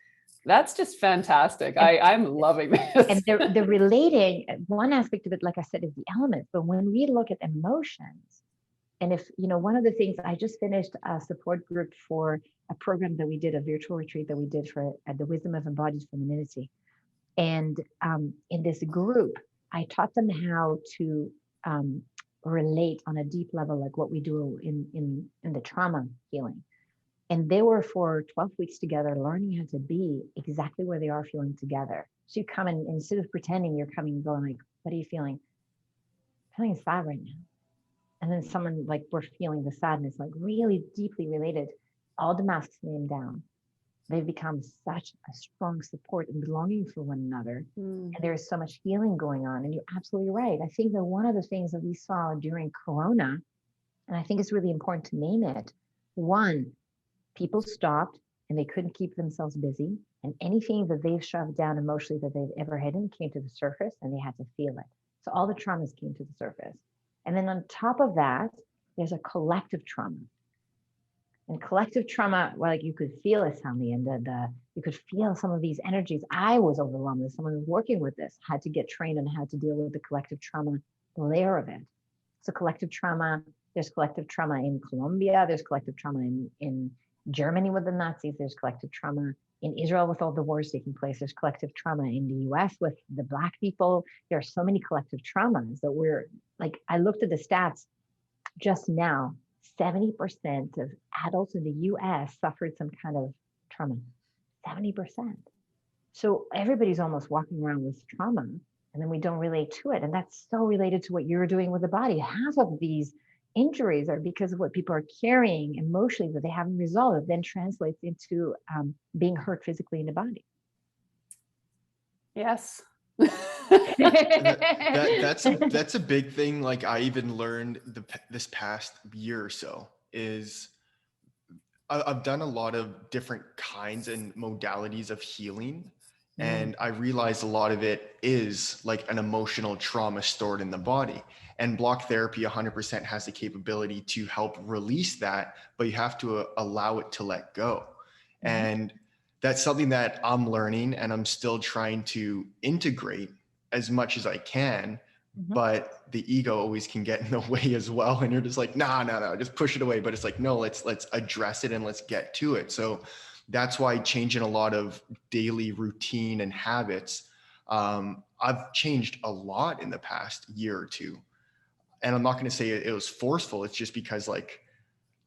Speaker 1: that's just fantastic. I'm loving this.
Speaker 2: And the relating, one aspect of it, like I said, is the elements. But when we look at emotions, and if, one of the things, I just finished a support group for a program that we did, a virtual retreat that we did for the Wisdom of Embodied Femininity. And in this group, I taught them how to relate on a deep level, like what we do in the trauma healing. And they were for 12 weeks together, learning how to be exactly where they are feeling together. So you come in, instead of pretending, you're coming and going like, what are you feeling? I'm feeling sad right now. And then someone like, we're feeling the sadness, like really deeply related. All the masks came down. They've become such a strong support and belonging for one another. And there's so much healing going on. And you're absolutely right. I think that one of the things that we saw during Corona, and I think it's really important to name it, one, people stopped and they couldn't keep themselves busy. And anything that they've shoved down emotionally that they've ever hidden came to the surface and they had to feel it. So all the traumas came to the surface. And then on top of that, there's a collective trauma. And collective trauma, well, like you could feel it, Sally, and you could feel some of these energies. I was overwhelmed as someone who's working with this, had to get trained on how to deal with the collective trauma layer of it. So collective trauma, there's collective trauma in Colombia, there's collective trauma in Germany with the Nazis, there's collective trauma in Israel with all the wars taking place, there's collective trauma in the US with the Black people. There are so many collective traumas that we're, like, I looked at the stats just now, 70% of adults in the US suffered some kind of trauma. 70%. So everybody's almost walking around with trauma, and then we don't relate to it. And that's so related to what you're doing with the body. Half of these injuries are because of what people are carrying emotionally that they haven't resolved. It then translates into being hurt physically in the body.
Speaker 1: Yes.
Speaker 3: That's a big thing. Like I even learned this past year or so is I've done a lot of different kinds and modalities of healing. And I realized a lot of it is like an emotional trauma stored in the body. And block therapy 100% has the capability to help release that, but you have to allow it to let go. And that's something that I'm learning and I'm still trying to integrate as much as I can. But the ego always can get in the way as well. And you're just like, no, just push it away. But it's like, no, let's address it and let's get to it. So that's why changing a lot of daily routine and habits. I've changed a lot in the past year or two. And I'm not going to say it was forceful. It's just because like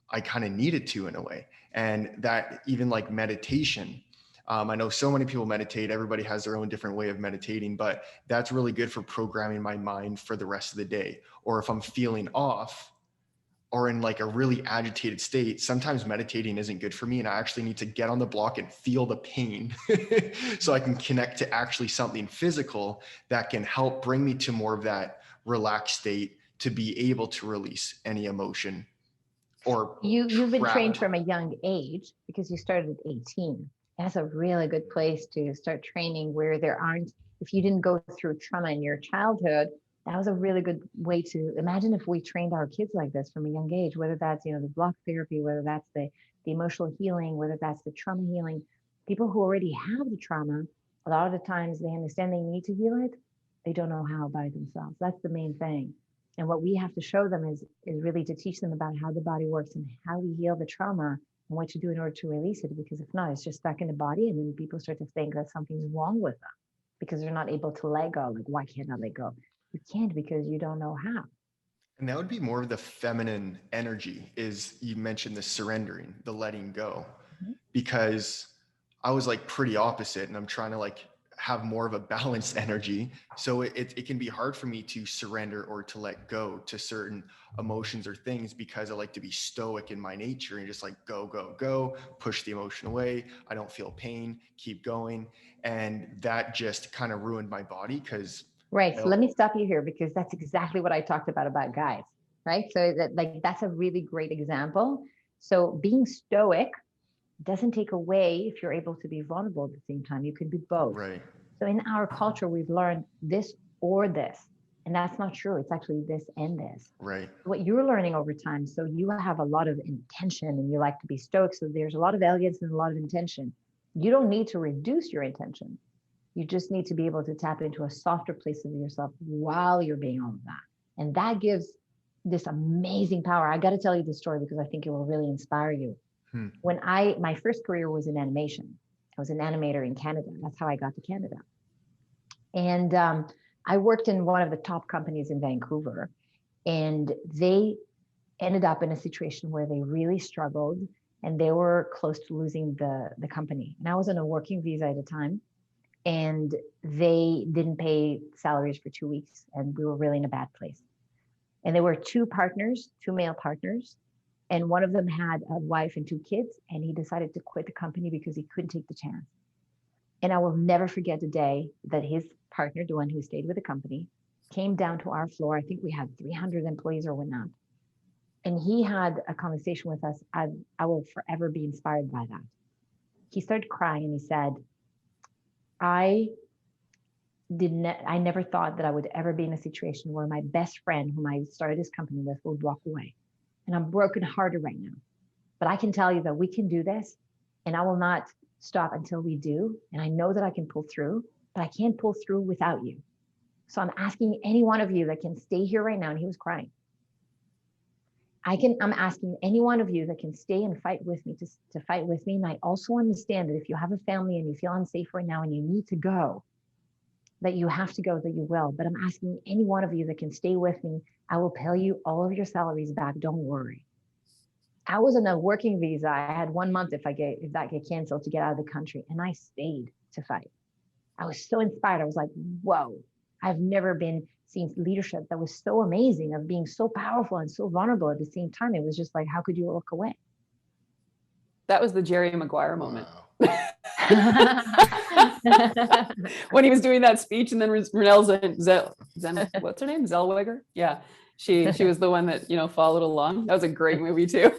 Speaker 3: I kind of needed to in a way. And that even like meditation, I know so many people meditate. Everybody has their own different way of meditating, but that's really good for programming my mind for the rest of the day. Or if I'm feeling off or in like a really agitated state, sometimes meditating isn't good for me. And I actually need to get on the block and feel the pain so I can connect to actually something physical that can help bring me to more of that relaxed state to be able to release any emotion. Or
Speaker 2: you've been trained
Speaker 3: trapped.
Speaker 2: from a young age because you started at 18. That's a really good place to start training where there aren't, if you didn't go through trauma in your childhood, that was a really good way to imagine if we trained our kids like this from a young age, whether that's, the block therapy, whether that's the emotional healing, whether that's the trauma healing. People who already have the trauma, a lot of the times they understand they need to heal it. They don't know how by themselves. That's the main thing. And what we have to show them is really to teach them about how the body works and how we heal the trauma and what to do in order to release it. Because if not, it's just stuck in the body. And then people start to think that something's wrong with them because they're not able to let go. Like, why can't I let go? You can't because you don't know how.
Speaker 3: And that would be more of the feminine energy is you mentioned the surrendering, the letting go, because I was like pretty opposite and I'm trying to like have more of a balanced energy. So it can be hard for me to surrender or to let go to certain emotions or things because I like to be stoic in my nature and just like go, push the emotion away. I don't feel pain, keep going. And that just kind of ruined my body because
Speaker 2: right. So let me stop you here because that's exactly what I talked about guys, right? So that's a really great example. So being stoic doesn't take away if you're able to be vulnerable at the same time. You can be both.
Speaker 3: Right.
Speaker 2: So in our culture, we've learned this or this, and that's not true. It's actually this and this.
Speaker 3: Right.
Speaker 2: What you're learning over time. So you have a lot of intention and you like to be stoic. So there's a lot of elegance and a lot of intention. You don't need to reduce your intention. You just need to be able to tap into a softer place of yourself while you're being all of that. And that gives this amazing power. I got to tell you this story because I think it will really inspire you. When my first career was in animation, I was an animator in Canada. That's how I got to Canada. And I worked in one of the top companies in Vancouver, and they ended up in a situation where they really struggled and they were close to losing the company. And I was on a working visa at the time, and they didn't pay salaries for 2 weeks, and we were really in a bad place. And there were two male partners, and one of them had a wife and 2 kids, and he decided to quit the company because he couldn't take the chance. And I will never forget the day that his partner, the one who stayed with the company, came down to our floor. I think we had 300 employees or whatnot. And he had a conversation with us. I will forever be inspired by that. He started crying and he said, I never thought that I would ever be in a situation where my best friend, whom I started this company with, would walk away. And I'm brokenhearted right now. But I can tell you that we can do this, and I will not stop until we do. And I know that I can pull through, but I can't pull through without you. So I'm asking any one of you that can stay here right now, and he was crying. I'm asking any one of you that can stay and fight with me to fight with me. And I also understand that if you have a family and you feel unsafe right now and you need to go, that you have to go, that you will. But I'm asking any one of you that can stay with me. I will pay you all of your salaries back. Don't worry. I was on a working visa. I had 1 month if that get canceled to get out of the country, and I stayed to fight. I was so inspired. I was like, whoa, I've never been seen leadership that was so amazing, of being so powerful and so vulnerable at the same time. It was just like, how could you look away?
Speaker 1: That was the Jerry Maguire moment.
Speaker 3: Wow.
Speaker 1: When he was doing that speech, and then Renelle what's her name? Zellweger? Yeah. She was the one that, followed along. That was a great movie too.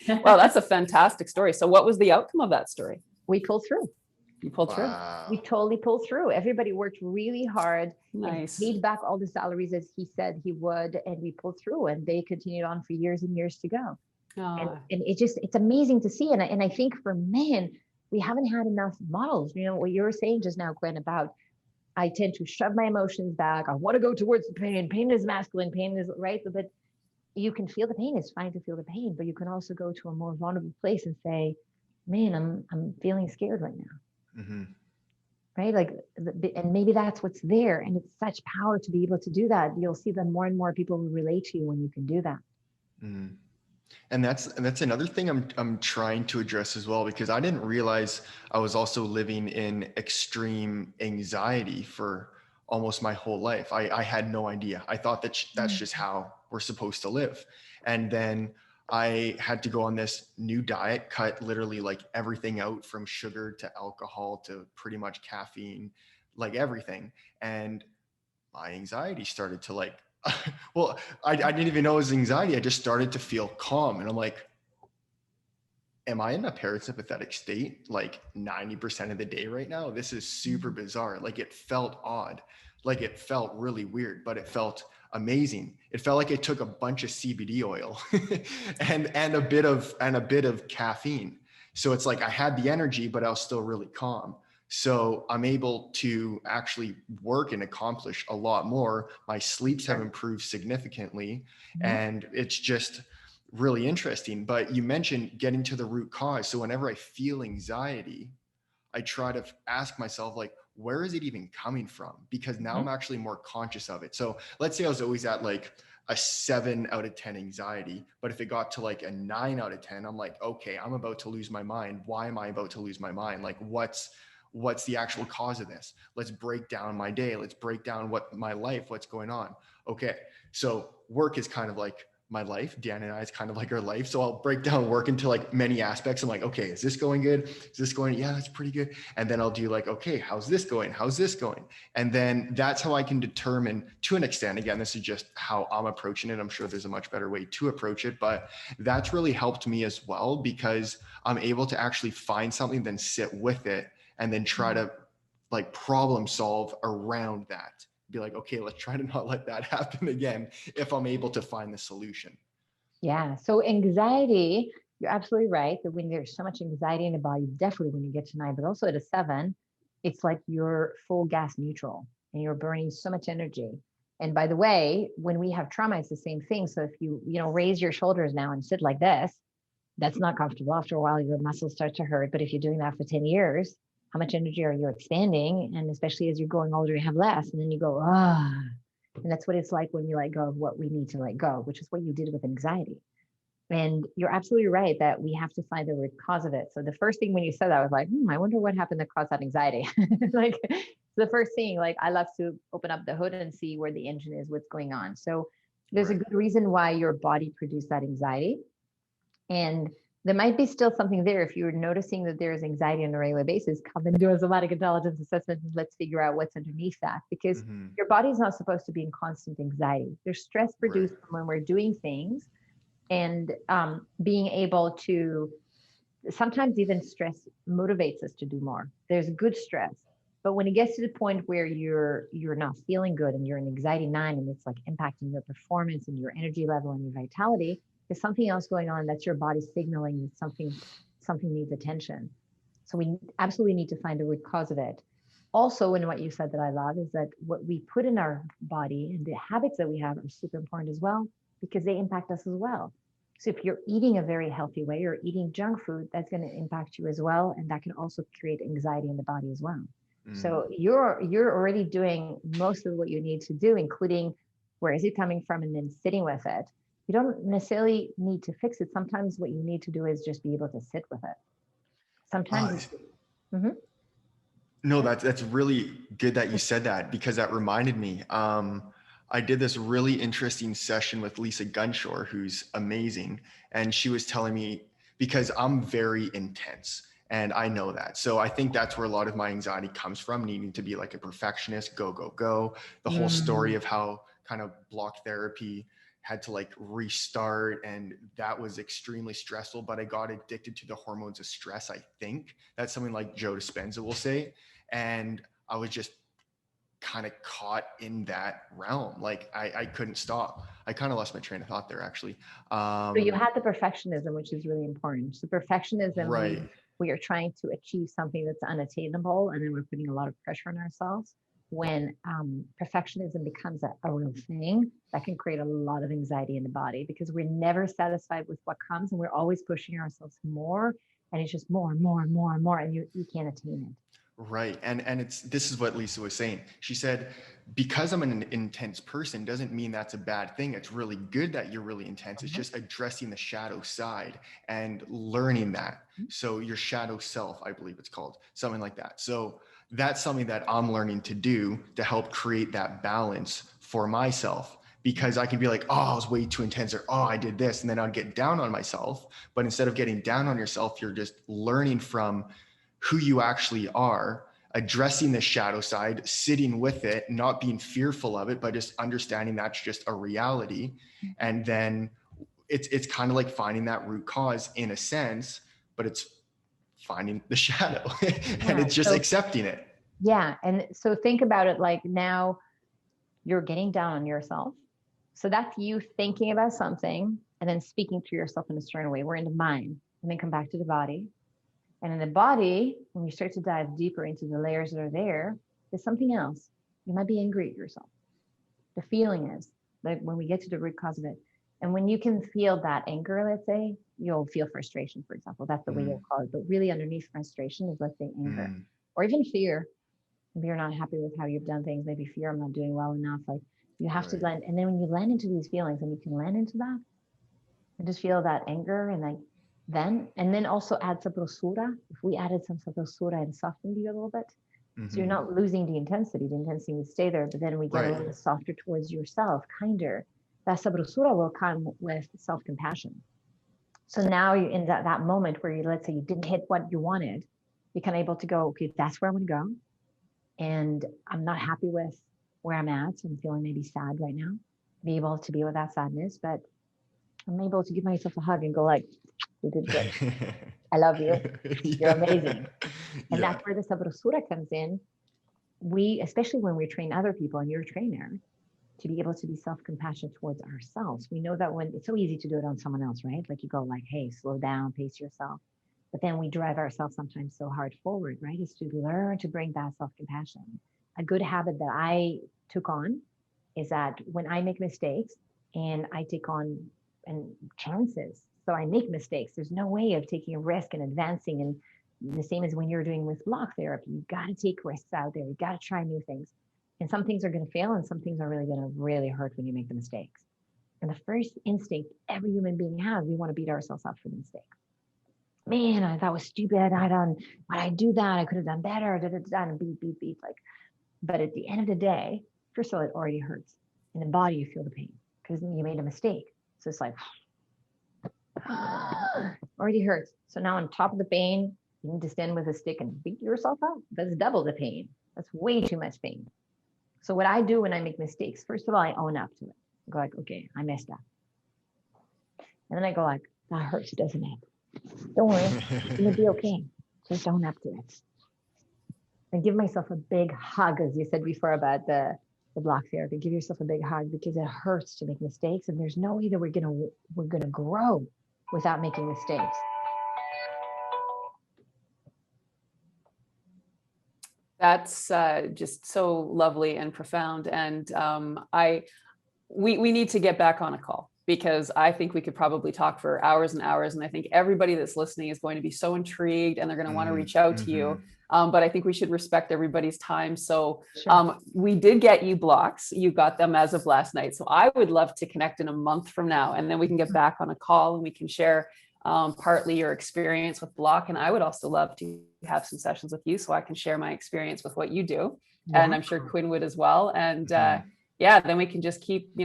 Speaker 1: Wow, that's a fantastic story. So what was the outcome of that story?
Speaker 2: We pulled through.
Speaker 1: You pulled through.
Speaker 2: We totally pulled through. Everybody worked really hard.
Speaker 1: Nice.
Speaker 2: And paid back all the salaries as he said he would, and we pulled through, and they continued on for years and years to go.
Speaker 1: Oh.
Speaker 2: And it's amazing to see. And I think for men, we haven't had enough models. What you were saying just now, Gwen, about I tend to shove my emotions back. I want to go towards the pain. Pain is masculine. Pain is right. But you can feel the pain. It's fine to feel the pain, but you can also go to a more vulnerable place and say, man, I'm feeling scared right now.
Speaker 3: Mm-hmm.
Speaker 2: Right? Like, and maybe that's what's there. And it's such power to be able to do that. You'll see that more and more people will relate to you when you can do that.
Speaker 3: Mm-hmm. And that's another thing I'm trying to address as well, because I didn't realize I was also living in extreme anxiety for almost my whole life. I had no idea. I thought that's just how we're supposed to live. And then I had to go on this new diet, cut literally like everything out, from sugar to alcohol to pretty much caffeine, like everything. And my anxiety started to like, well, I didn't even know it was anxiety. I just started to feel calm. And I'm like, am I in a parasympathetic state like 90% of the day right now? This is super bizarre. Like, it felt odd. Like, it felt really weird, but it felt amazing. It felt like I took a bunch of CBD oil and a bit of caffeine. So it's like I had the energy, but I was still really calm. So I'm able to actually work and accomplish a lot more. My sleeps have improved significantly, and it's just really interesting. But you mentioned getting to the root cause. So whenever I feel anxiety, I try to ask myself, like, where is it even coming from? Because now I'm actually more conscious of it. So let's say I was always at like a 7 out of 10 anxiety, but if it got to like a 9 out of 10, I'm like, okay, I'm about to lose my mind. Why am I about to lose my mind? Like, what's the actual cause of this? Let's break down my day. Let's break down what's going on. Okay. So work is kind of like my life. Dan and I is kind of like our life. So I'll break down work into like many aspects. I'm like, okay, is this going good? Is this going? Yeah, that's pretty good. And then I'll do like, okay, how's this going? How's this going? And then that's how I can determine, to an extent, again, this is just how I'm approaching it. I'm sure there's a much better way to approach it, but that's really helped me as well, because I'm able to actually find something, then sit with it, and then try to like problem solve around that. Be like, okay, let's try to not let that happen again if I'm able to find the solution.
Speaker 2: Yeah. So anxiety, you're absolutely right that when there's so much anxiety in the body, definitely when you get to 9, but also at a 7, it's like you're full gas neutral and you're burning so much energy. And by the way, when we have trauma, it's the same thing. So if you raise your shoulders now and sit like this, that's not comfortable. After a while, your muscles start to hurt. But if you're doing that for 10 years, how much energy are you expanding? And especially as you're going older, you have less. And then you go, and that's what it's like when we let go of what we need to let go, which is what you did with anxiety. And you're absolutely right that we have to find the root cause of it. So the first thing when you said that, I was like, I wonder what happened that caused that anxiety. Like, the first thing, like, I love to open up the hood and see where the engine is, what's going on. So there's a good reason why your body produced that anxiety. And there might be still something there. If you're noticing that there's anxiety on a regular basis, come and do a somatic intelligence assessment and let's figure out what's underneath that, because your body's not supposed to be in constant anxiety. There's stress produced from when we're doing things, and being able to, sometimes even stress motivates us to do more. There's good stress, but when it gets to the point where you're not feeling good and you're in anxiety 9 and it's like impacting your performance and your energy level and your vitality, there's something else going on. That's your body signaling that something needs attention. So we absolutely need to find the root cause of it. Also, and what you said that I love is that what we put in our body and the habits that we have are super important as well, because they impact us as well. So if you're eating a very healthy way or eating junk food, that's going to impact you as well. And that can also create anxiety in the body as well. So you're already doing most of what you need to do, including where is it coming from, and then sitting with it. You don't necessarily need to fix it. Sometimes what you need to do is just be able to sit with it. Sometimes Mhm.
Speaker 3: No, that's really good that you said that, because that reminded me. I did this really interesting session with Lisa Gunshore, who's amazing, and she was telling me, because I'm very intense and I know that. So I think that's where a lot of my anxiety comes from, needing to be like a perfectionist, go, go, go. The whole story of how kind of block therapy had to like restart, and that was extremely stressful, but I got addicted to the hormones of stress. I think that's something like Joe Dispenza will say. And I was just kind of caught in that realm. Like I couldn't stop. I kind of lost my train of thought there, actually.
Speaker 2: So you had the perfectionism, which is really important. So perfectionism,
Speaker 3: Right.
Speaker 2: we are trying to achieve something that's unattainable, and then we're putting a lot of pressure on ourselves. When perfectionism becomes a real thing, that can create a lot of anxiety in the body, because we're never satisfied with what comes, and we're always pushing ourselves more, and it's just more and more and more and more, and you can't attain it.
Speaker 3: Right. And this is what Lisa was saying. She said, because I'm an intense person doesn't mean that's a bad thing. It's really good that you're really intense. It's just addressing the shadow side and learning that. So your shadow self, I believe it's called, something like that. So that's something that I'm learning to do to help create that balance for myself, because I can be like, oh, I was way too intense, or oh, I did this, and then I'd get down on myself. But instead of getting down on yourself, you're just learning from who you actually are, addressing the shadow side, sitting with it, not being fearful of it, but just understanding that's just a reality. And then it's kind of like finding that root cause in a sense, but it's finding the shadow and it's just accepting it.
Speaker 2: Yeah. And so think about it like, now you're getting down on yourself. So that's you thinking about something and then speaking to yourself in a certain way. We're in the mind, and then come back to the body. And in the body, when you start to dive deeper into the layers that are there, there's something else. You might be angry at yourself. The feeling is like, when we get to the root cause of it, and when you can feel that anger, let's say, you'll feel frustration, for example. That's the way you'll call it. But really underneath frustration is, let's say, anger, or even fear. Maybe you're not happy with how you've done things. Maybe fear, I'm not doing well enough. Like, you have to land. And then when you land into these feelings, and you can land into that and just feel that anger, and like, and then also add sabrosura. If we added some sabrosura and softened you a little bit, so you're not losing the intensity. The intensity would stay there, but then we get a little bit softer towards yourself, kinder. That sabrosura will come with self-compassion. So now you're in that moment where you, let's say you didn't hit what you wanted, you're kind of able to go, okay, that's where I'm going to go. And I'm not happy with where I'm at. So I'm feeling maybe sad right now. Be able to be with that sadness, but I'm able to give myself a hug and go like, you did great. I love you. You're amazing. And that's where the sabrosura comes in. We, especially when we train other people, and you're a trainer, to be able to be self-compassionate towards ourselves. We know that when it's so easy to do it on someone else, right? Like, you go like, hey, slow down, pace yourself. But then we drive ourselves sometimes so hard forward, right? Is to learn to bring that self-compassion. A good habit that I took on is that when I make mistakes, and I take on chances, so I make mistakes, there's no way of taking a risk and advancing. And the same as when you're doing with block therapy, you got to take risks out there. You got to try new things. And some things are going to fail, and some things are really going to really hurt when you make the mistakes. And the first instinct every human being has, we want to beat ourselves up for the mistake. Man, that was stupid. Why'd I do that? I could have done better. And beat. Like, but at the end of the day, first of all, it already hurts. In the body, you feel the pain because you made a mistake. So it's like, already hurts. So now on top of the pain, you need to stand with a stick and beat yourself up. That's double the pain. That's way too much pain. So what I do when I make mistakes, first of all, I own up to it. I go like, okay, I messed up. And then I go like, that hurts, doesn't it? Don't worry, it's gonna be okay. Just own up to it. And give myself a big hug, as you said before about the block therapy. Give yourself a big hug, because it hurts to make mistakes, and there's no way that we're gonna grow without making mistakes.
Speaker 1: That's just so lovely and profound. And we need to get back on a call. because I think we could probably talk for hours and hours. And I think everybody that's listening is going to be so intrigued and they're going to want to reach out to you. But I think we should respect everybody's time. So we did get you blocks. You got them as of last night. So I would love to connect in a month from now, and then we can get back on a call and we can share partly your experience with block. And I would also love to have some sessions with you so I can share my experience with what you do. And I'm sure Quinn would as well. And yeah, then we can just keep,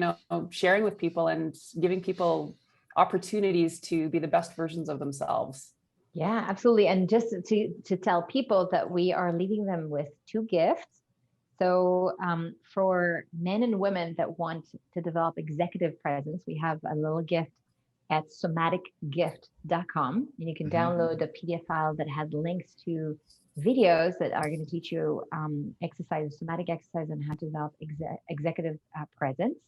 Speaker 1: sharing with people and giving people opportunities to be the best versions of themselves.
Speaker 2: Yeah, absolutely. And just to tell people that we are leaving them with 2 gifts. So for men and women that want to develop executive presence, we have a little gift at somaticgift.com. And you can download a PDF file that has links to videos that are going to teach you somatic exercise on how to develop executive presence.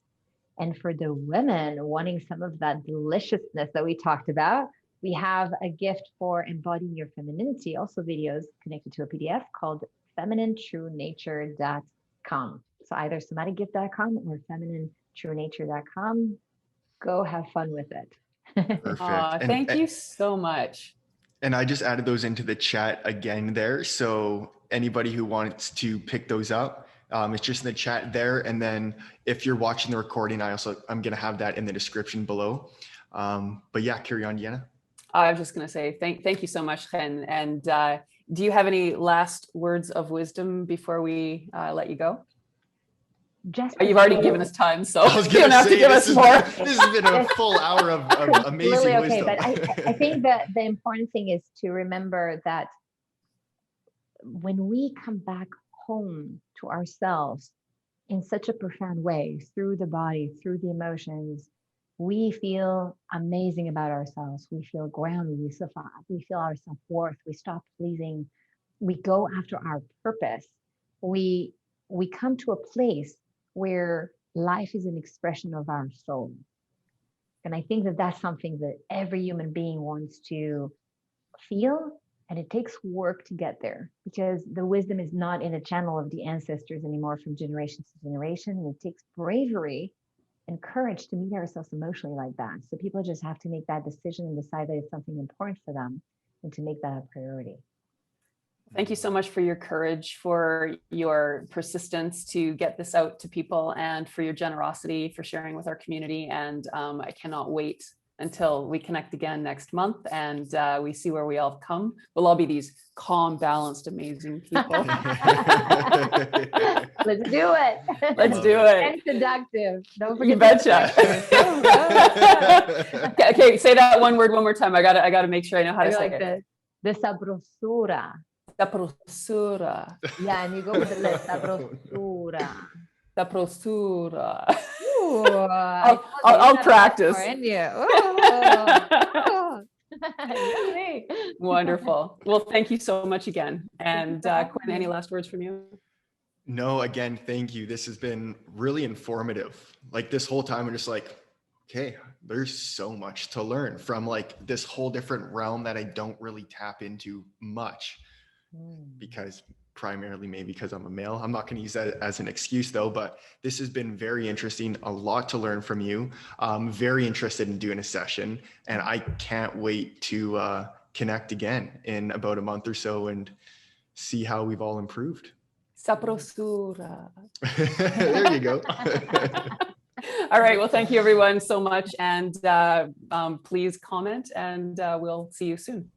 Speaker 2: And for the women wanting some of that deliciousness that we talked about, we have a gift for embodying your femininity, also videos connected to a PDF called femininetruenature.com. So either somaticgift.com or femininetruenature.com. Go have fun with it.
Speaker 3: Perfect.
Speaker 1: Thank you so much.
Speaker 3: And I just added those into the chat again there. So anybody who wants to pick those up, it's just in the chat there. And then if you're watching the recording, I'm going to have that in the description below. But yeah, carry on, Diana.
Speaker 1: I was just going to say, thank you so much, Chen. And do you have any last words of wisdom before we let you go? You've already given us time, so you don't have to give us more.
Speaker 3: This has been a full hour of amazing
Speaker 2: really okay,
Speaker 3: wisdom.
Speaker 2: But I think that the important thing is to remember that when we come back home to ourselves in such a profound way, through the body, through the emotions, we feel amazing about ourselves. We feel grounded. We feel our self-worth. We stop pleasing. We go after our purpose. We come to a place where life is an expression of our soul. And I think that that's something that every human being wants to feel. And it takes work to get there, because the wisdom is not in the channel of the ancestors anymore from generation to generation. And it takes bravery and courage to meet ourselves emotionally like that. So people just have to make that decision and decide that it's something important for them and to make that a priority.
Speaker 1: Thank you so much for your courage, for your persistence to get this out to people, and for your generosity for sharing with our community. And I cannot wait until we connect again next month and we see where we all come. We'll all be these calm, balanced, amazing people.
Speaker 2: Let's do it.
Speaker 1: Let's do it.
Speaker 2: And seductive. Don't forget.
Speaker 1: You betcha. Okay, say that one word one more time. I gotta make sure I know how to say it.
Speaker 2: The sabrosura.
Speaker 1: Sabrosura.
Speaker 2: Yeah, and you go with the list. Sabrosura.
Speaker 1: Sabrosura.
Speaker 2: I'll
Speaker 1: practice.
Speaker 2: Oh.
Speaker 1: Wonderful. Well, thank you so much again. And Quinn, any last words from you?
Speaker 3: No, again, thank you. This has been really informative. Like this whole time, I'm just like, okay, there's so much to learn from like this whole different realm that I don't really tap into much, because primarily maybe because I'm a male. I'm not going to use that as an excuse though, but this has been very interesting. A lot to learn from you. I'm very interested in doing a session, and I can't wait to connect again in about a month or so and see how we've all improved.
Speaker 1: Sabrosura.
Speaker 3: There you go.
Speaker 1: All right. Well, thank you everyone so much. And please comment, and we'll see you soon.